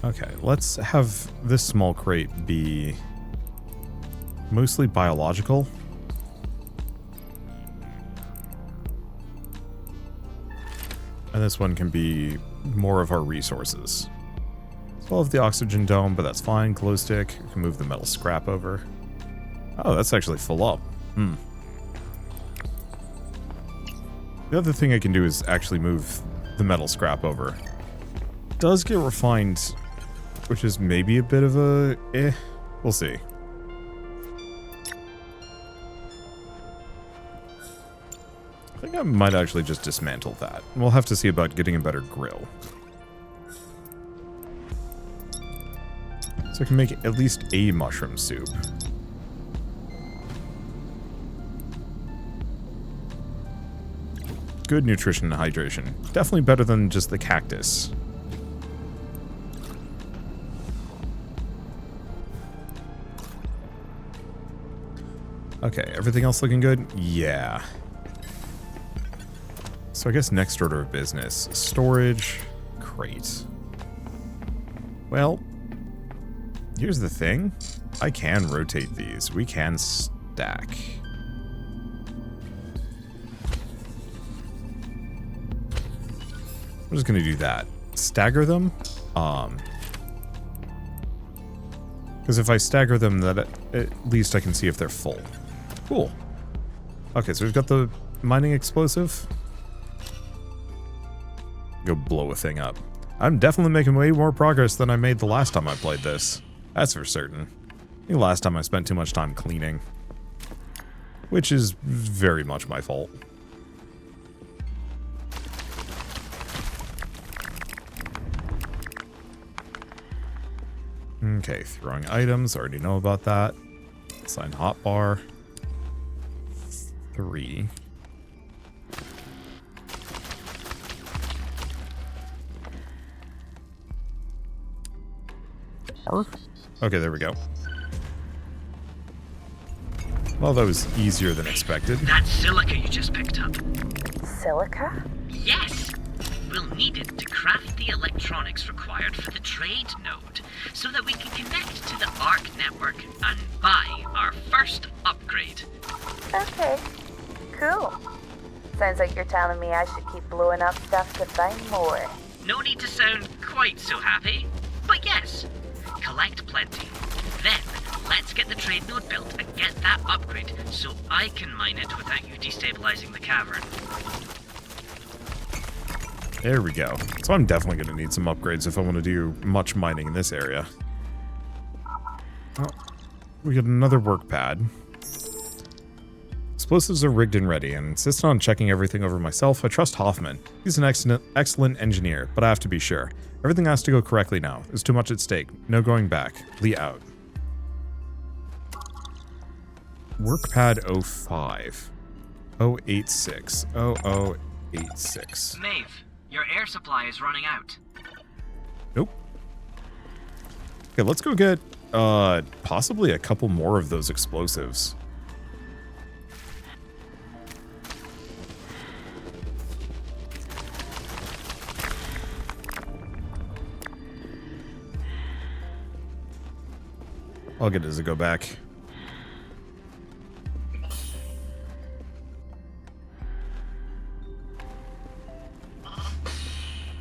Okay, let's have this small crate be mostly biological. And this one can be more of our resources. Still have the oxygen dome, but that's fine. Glow stick. We can move the metal scrap over. Oh, that's actually full up. The other thing I can do is actually move the metal scrap over. It does get refined, which is maybe a bit of a we'll see. I think I might actually just dismantle that. We'll have to see about getting a better grill. So I can make at least a mushroom soup. Good nutrition and hydration. Definitely better than just the cactus. Okay, everything else looking good? Yeah. So I guess next order of business. Storage. Crate. Well, here's the thing. I can rotate these. We can stack. I'm just going to do that. Stagger them. Because if I stagger them, that at least I can see if they're full. Cool. Okay, so we've got the mining explosive. Go blow a thing up. I'm definitely making way more progress than I made the last time I played this. That's for certain. I think last time I spent too much time cleaning. Which is very much my fault. Okay, throwing items. Already know about that. Assign hotbar. 3. Okay, there we go. Well, that was easier than expected. That silica you just picked up. Silica? Yes! We'll need it to craft the electronics required for the trade node, so that we can connect to the ARC network and buy our first upgrade. Okay, cool. Sounds like you're telling me I should keep blowing up stuff to find more. No need to sound quite so happy, but yes, collect plenty. Then, let's get the trade node built and get that upgrade so I can mine it without you destabilizing the cavern. There we go. So I'm definitely going to need some upgrades if I want to do much mining in this area. Oh, we got another work pad. Explosives are rigged and ready, and insist on checking everything over myself. I trust Hoffman. He's an excellent engineer, but I have to be sure. Everything has to go correctly now. There's too much at stake. No going back. Lee out. Workpad 05. 086. 0086. Maeve, your air supply is running out. Nope. Okay, let's go get possibly a couple more of those explosives. I'll get it as I go back.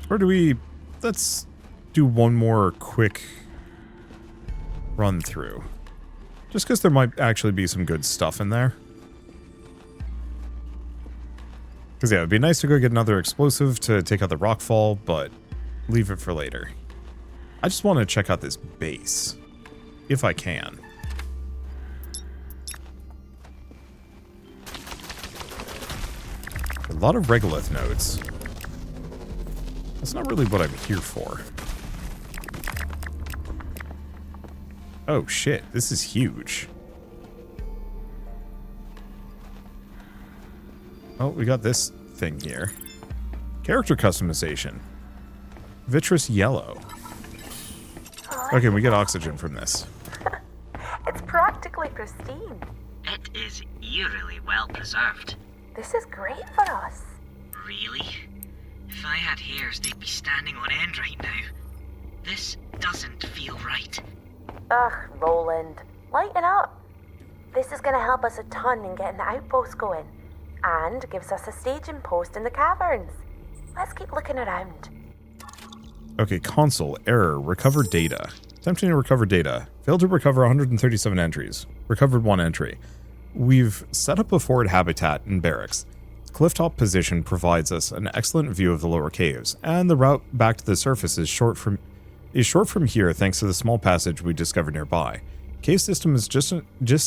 Or do we... Let's do one more quick run through. Just because there might actually be some good stuff in there. Because yeah, it'd be nice to go get another explosive to take out the rockfall, but leave it for later. I just want to check out this base. If I can. A lot of regolith nodes. That's not really what I'm here for. Oh shit, this is huge. Oh, we got this thing here. Character customization. Vitreous yellow. Okay, we get oxygen from this. It's practically pristine. It is eerily well preserved. This is great for us. Really? If I had hairs, they'd be standing on end right now. This doesn't feel right. Ugh, Roland. Lighten up. This is going to help us a ton in getting the outpost going. And gives us a staging post in the caverns. Let's keep looking around. Okay, console, error, recover data. Attempting to recover data. Failed to recover 137 entries. Recovered 1 entry. We've set up a forward habitat in barracks. Clifftop position provides us an excellent view of the lower caves, and the route back to the surface is short from here thanks to the small passage we discovered nearby. Cave system is just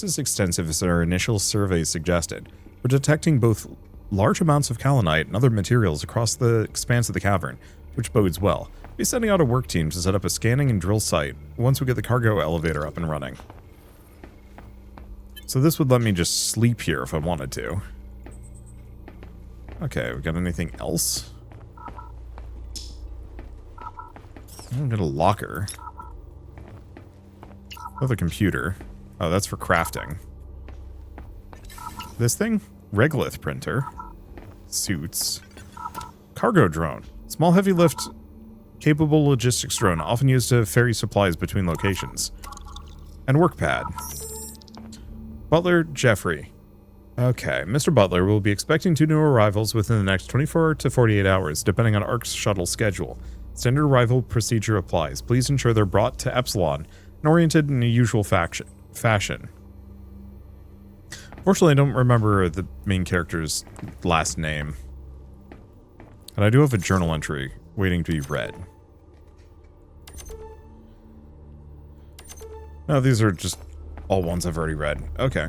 as extensive as our initial survey suggested. We're detecting both large amounts of kaolinite and other materials across the expanse of the cavern, which bodes well. We'll be sending out a work team to set up a scanning and drill site once we get the cargo elevator up and running. So this would let me just sleep here if I wanted to. Okay, we got anything else? I don't get a locker. Another computer. Oh, that's for crafting. This thing? Regolith printer. Suits. Cargo drone. Small heavy lift capable logistics drone, often used to ferry supplies between locations. And work pad. Butler, Jeffrey. Okay, Mr. Butler will be expecting 2 new arrivals within the next 24 to 48 hours, depending on ARC's shuttle schedule. Standard arrival procedure applies. Please ensure they're brought to Epsilon and oriented in the usual fashion. Fortunately, I don't remember the main character's last name. And I do have a journal entry waiting to be read. No, these are just all ones I've already read. Okay.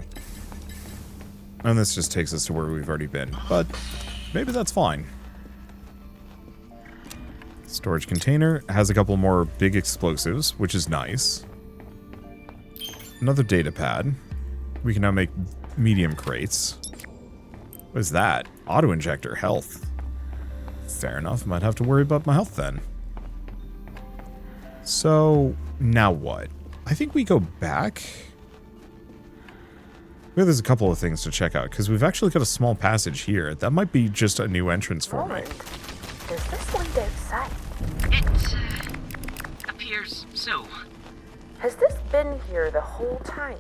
And this just takes us to where we've already been, but maybe that's fine. Storage container has a couple more big explosives, which is nice. Another data pad. We can now make medium crates. What is that? Auto-injector, health. Fair enough, might have to worry about my health then. So, now what? I think we go back. Maybe there's a couple of things to check out, because we've actually got a small passage here. That might be just a new entrance for me. Does this lead outside? It appears so. Has this been here the whole time?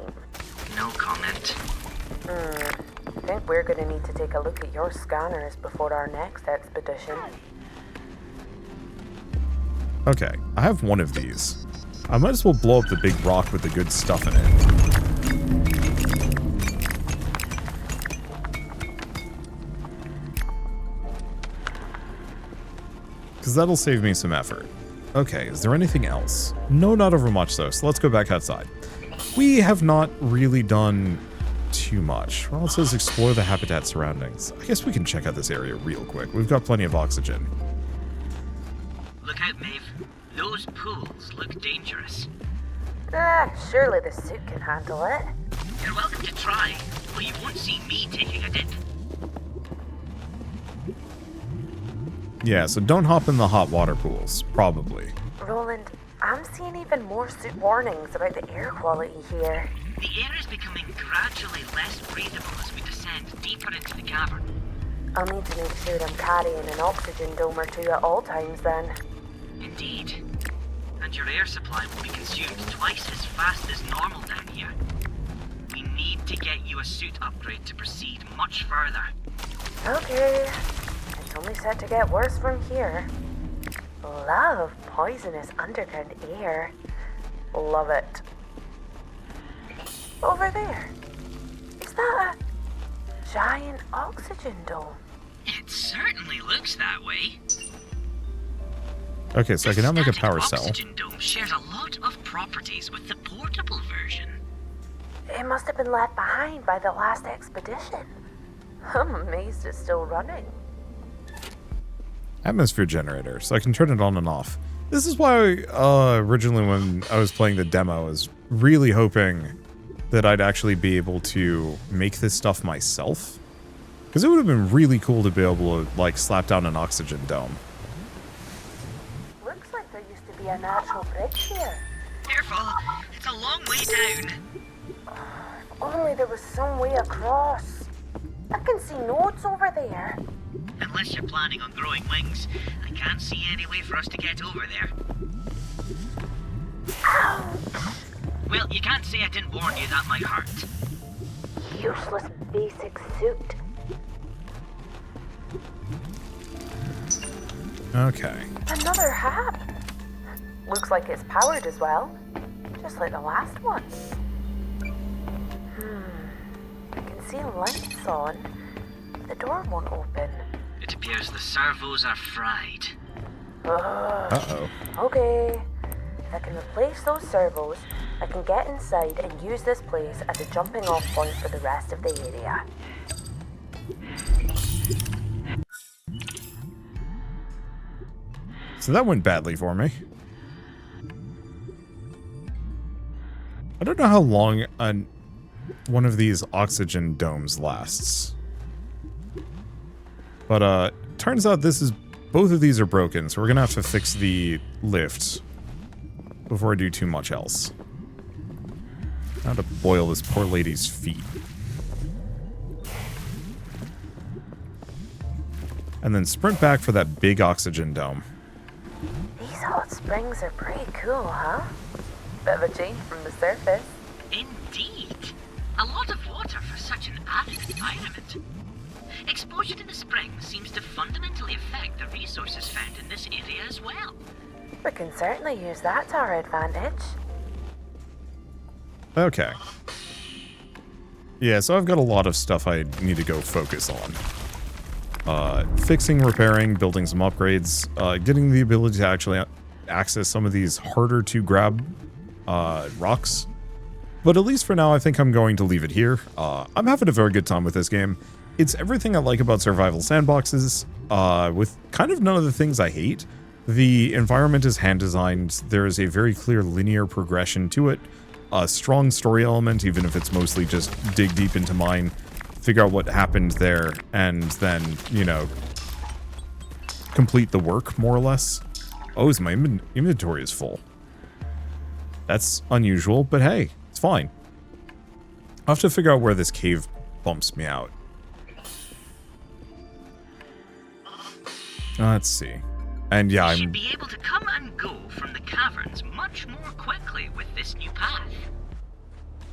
No comment. think we're going to need to take a look at your scanners before our next expedition. Okay, I have one of these. I might as well blow up the big rock with the good stuff in it. Because that'll save me some effort. Okay, is there anything else? No, not over much though, so let's go back outside. We have not really done too much. Well, it says explore the habitat surroundings. I guess we can check out this area real quick. We've got plenty of oxygen. Look out, Maeve. Those pools look dangerous. Surely the suit can handle it. You're welcome to try, but you won't see me taking a dip. Yeah, so don't hop in the hot water pools, probably. Roland, I'm seeing even more suit warnings about the air quality here. The air is becoming gradually less breathable as we descend deeper into the cavern. I'll need to make sure I'm carrying an oxygen dome or two at all times then. Indeed. And your air supply will be consumed twice as fast as normal down here. We need to get you a suit upgrade to proceed much further. Okay. It's only set to get worse from here. Love poisonous underground air. Love it. Over there. Is that a giant oxygen dome? It certainly looks that way. Okay, so I can now make a power cell. The oxygen dome shares a lot of properties with the portable version. It must have been left behind by the last expedition. I'm amazed it's still running. Atmosphere generator, so I can turn it on and off. This is why originally when I was playing the demo, I was really hoping that I'd actually be able to make this stuff myself. Because it would have been really cool to be able to, like, slap down an oxygen dome. Looks like there used to be a natural bridge here. Careful, it's a long way down. If only there was some way across. I can see nodes over there. Unless you're planning on growing wings, I can't see any way for us to get over there. Ouch! Well, you can't say I didn't warn you that might hurt. Useless basic suit. Okay. Another hab. Looks like it's powered as well. Just like the last one. I can see lights on. The door won't open. It appears the servos are fried. Uh-oh. Okay. If I can replace those servos, I can get inside and use this place as a jumping off point for the rest of the area. So that went badly for me. I don't know how long one of these oxygen domes lasts. But turns out both of these are broken, so we're gonna have to fix the lift before I do too much else. How to boil this poor lady's feet. And then sprint back for that big oxygen dome. These hot springs are pretty cool, huh? Bit of a change from the surface. Indeed. A lot of water for such an arid environment. Exposure to the springs seems to fundamentally affect the resources found in this area as well. We can certainly use that to our advantage. Okay. Yeah, so I've got a lot of stuff I need to go focus on. Fixing, repairing, building some upgrades, getting the ability to actually access some of these harder to grab rocks. But at least for now, I think I'm going to leave it here. I'm having a very good time with this game. It's everything I like about survival sandboxes, with kind of none of the things I hate. The environment is hand-designed. There is a very clear linear progression to it. A strong story element, even if it's mostly just dig deep into mine, figure out what happened there, and then, you know, complete the work, more or less. Oh, my inventory is full. That's unusual, but hey, it's fine. I'll have to figure out where this cave bumps me out. Let's see. And yeah, You should be able to come and go from the caverns much more quickly with this new path.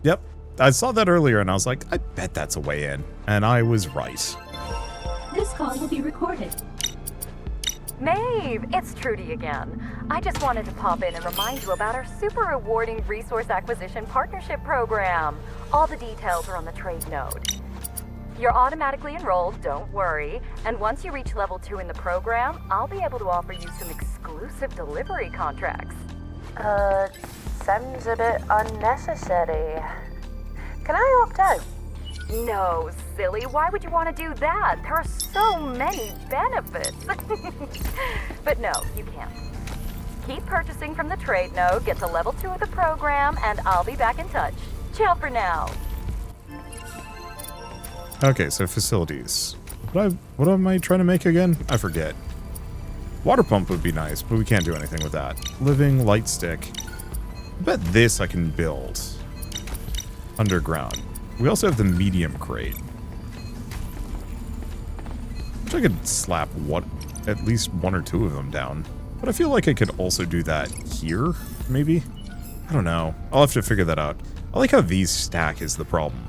Yep, I saw that earlier and I was like, I bet that's a way in. And I was right. This call will be recorded. Maeve, it's Trudy again. I just wanted to pop in and remind you about our super rewarding resource acquisition partnership program. All the details are on the trade node. You're automatically enrolled, don't worry. And once you reach level 2 in the program, I'll be able to offer you some exclusive delivery contracts. Sounds a bit unnecessary. Can I opt out? No, silly. Why would you want to do that? There are so many benefits. But no, you can't. Keep purchasing from the trade node, get to level 2 of the program, and I'll be back in touch. Ciao for now. Okay, so facilities. What am I trying to make again? I forget. Water pump would be nice, but we can't do anything with that. Living light stick. I bet this I can build. Underground. We also have the medium crate. Which I could slap at least 1 or 2 of them down. But I feel like I could also do that here, maybe? I don't know. I'll have to figure that out. I like how these stack is the problem.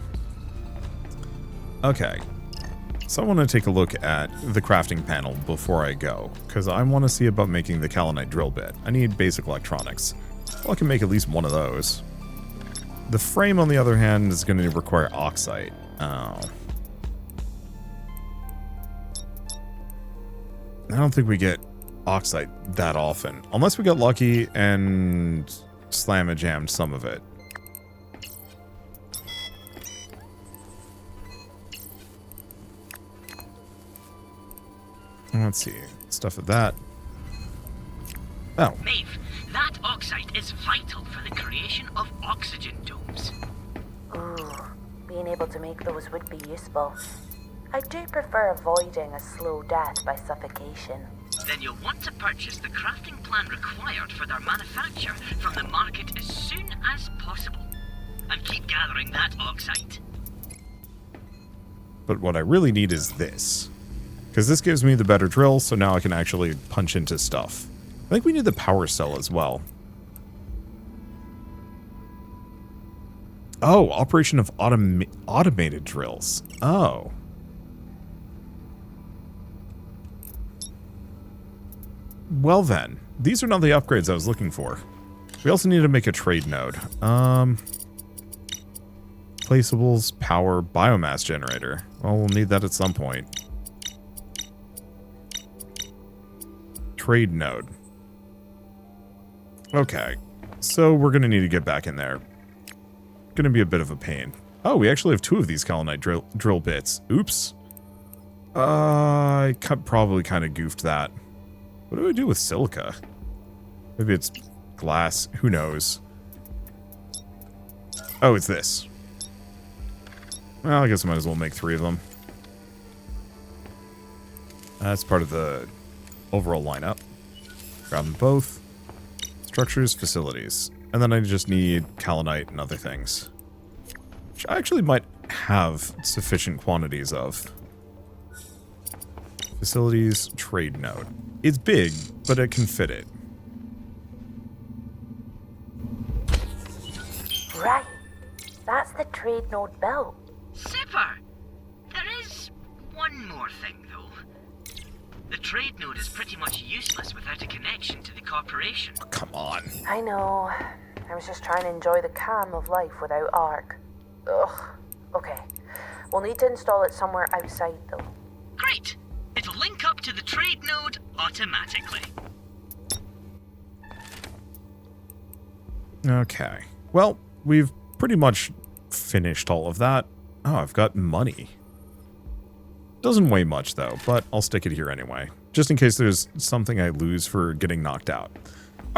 Okay. So I want to take a look at the crafting panel before I go, because I want to see about making the kaolinite drill bit. I need basic electronics. Well, I can make at least one of those. The frame, on the other hand, is going to require oxide. Oh. I don't think we get oxide that often. Unless we got lucky and slam-a-jammed some of it. Let's see. Stuff of that. Oh. Maeve, that oxide is vital for the creation of oxygen domes. Ooh, being able to make those would be useful. I do prefer avoiding a slow death by suffocation. Then you'll want to purchase the crafting plan required for their manufacture from the market as soon as possible. And keep gathering that oxide. But what I really need is this. Because this gives me the better drill, so now I can actually punch into stuff. I think we need the power cell as well. Oh, operation of automated drills. Oh. Well then, these are not the upgrades I was looking for. We also need to make a trade node. Placeables, power, biomass generator. Well, we'll need that at some point. Trade node. Okay, so we're going to need to get back in there. Going to be a bit of a pain. Oh, we actually have 2 of these kaolinite drill bits. Oops. I probably kind of goofed that. What do I do with silica? Maybe it's glass. Who knows? Oh, it's this. Well, I guess I might as well make 3 of them. That's part of the overall lineup. Grab them both. Structures, facilities. And then I just need kaolinite and other things. Which I actually might have sufficient quantities of. Facilities, trade node. It's big, but it can fit it. Right. That's the trade node built. Super! There is one more thing, though. The trade node is pretty much useless without a connection to the corporation. Oh, come on. I know. I was just trying to enjoy the calm of life without Ark. Ugh. Okay. We'll need to install it somewhere outside, though. Great! It'll link up to the trade node automatically. Okay. Well, we've pretty much finished all of that. Oh, I've got money. Doesn't weigh much, though, but I'll stick it here anyway. Just in case there's something I lose for getting knocked out.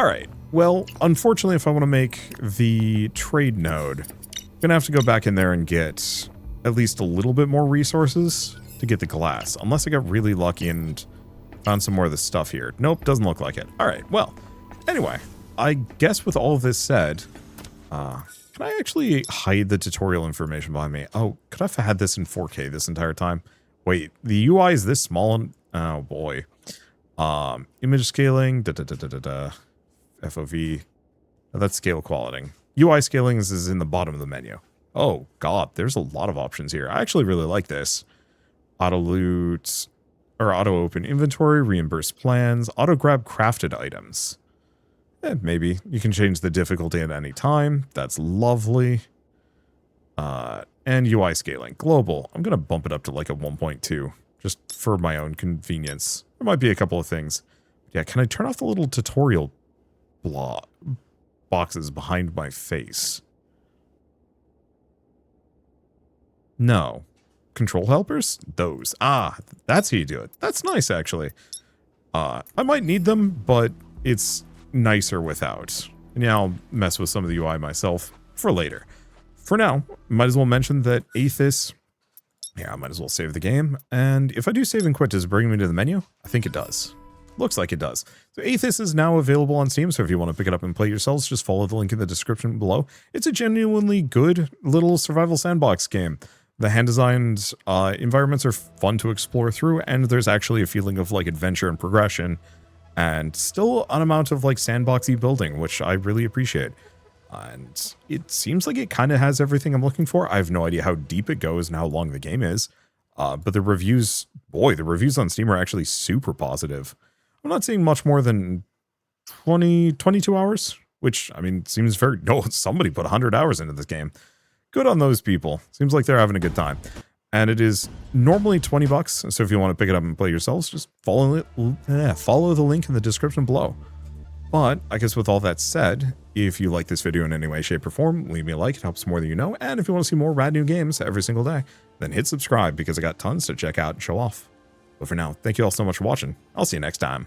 Alright, well, unfortunately, if I want to make the trade node, I'm gonna have to go back in there and get at least a little bit more resources to get the glass. Unless I got really lucky and found some more of the stuff here. Nope, doesn't look like it. Alright, well, anyway, I guess with all of this said, can I actually hide the tutorial information behind me? Oh, could I have had this in 4K this entire time? Wait, the UI is this small and... Oh, boy. Image scaling, FOV. Oh, that's scale quality. UI scaling is in the bottom of the menu. Oh, God, there's a lot of options here. I actually really like this. Auto loot, or auto open inventory, reimburse plans, auto grab crafted items. Maybe. You can change the difficulty at any time. That's lovely. And UI scaling. Global. I'm going to bump it up to like a 1.2, just for my own convenience. There might be a couple of things. Yeah, can I turn off the little tutorial boxes behind my face? No. Control helpers? Those. Ah, that's how you do it. That's nice, actually. I might need them, but it's nicer without. And yeah, I'll mess with some of the UI myself for later. For now, might as well mention that AETHUS... Yeah, I might as well save the game. And if I do save and quit, does it bring me to the menu? I think it does. Looks like it does. So AETHUS is now available on Steam, so if you want to pick it up and play yourselves, just follow the link in the description below. It's a genuinely good little survival sandbox game. The hand-designed environments are fun to explore through, and there's actually a feeling of like adventure and progression, and still an amount of like sandboxy building, which I really appreciate. And it seems like it kind of has everything I'm looking for. I have no idea how deep it goes and how long the game is, but the reviews, boy, the reviews on Steam are actually super positive. I'm not seeing much more than 22 hours, which, I mean, seems very... No, somebody put 100 hours into this game. Good on those people. Seems like they're having a good time. And it is normally $20, so if you want to pick it up and play yourselves, just follow the link in the description below. But, I guess with all that said, if you like this video in any way, shape, or form, leave me a like, it helps more than you know, and if you want to see more rad new games every single day, then hit subscribe, because I got tons to check out and show off. But for now, thank you all so much for watching. I'll see you next time.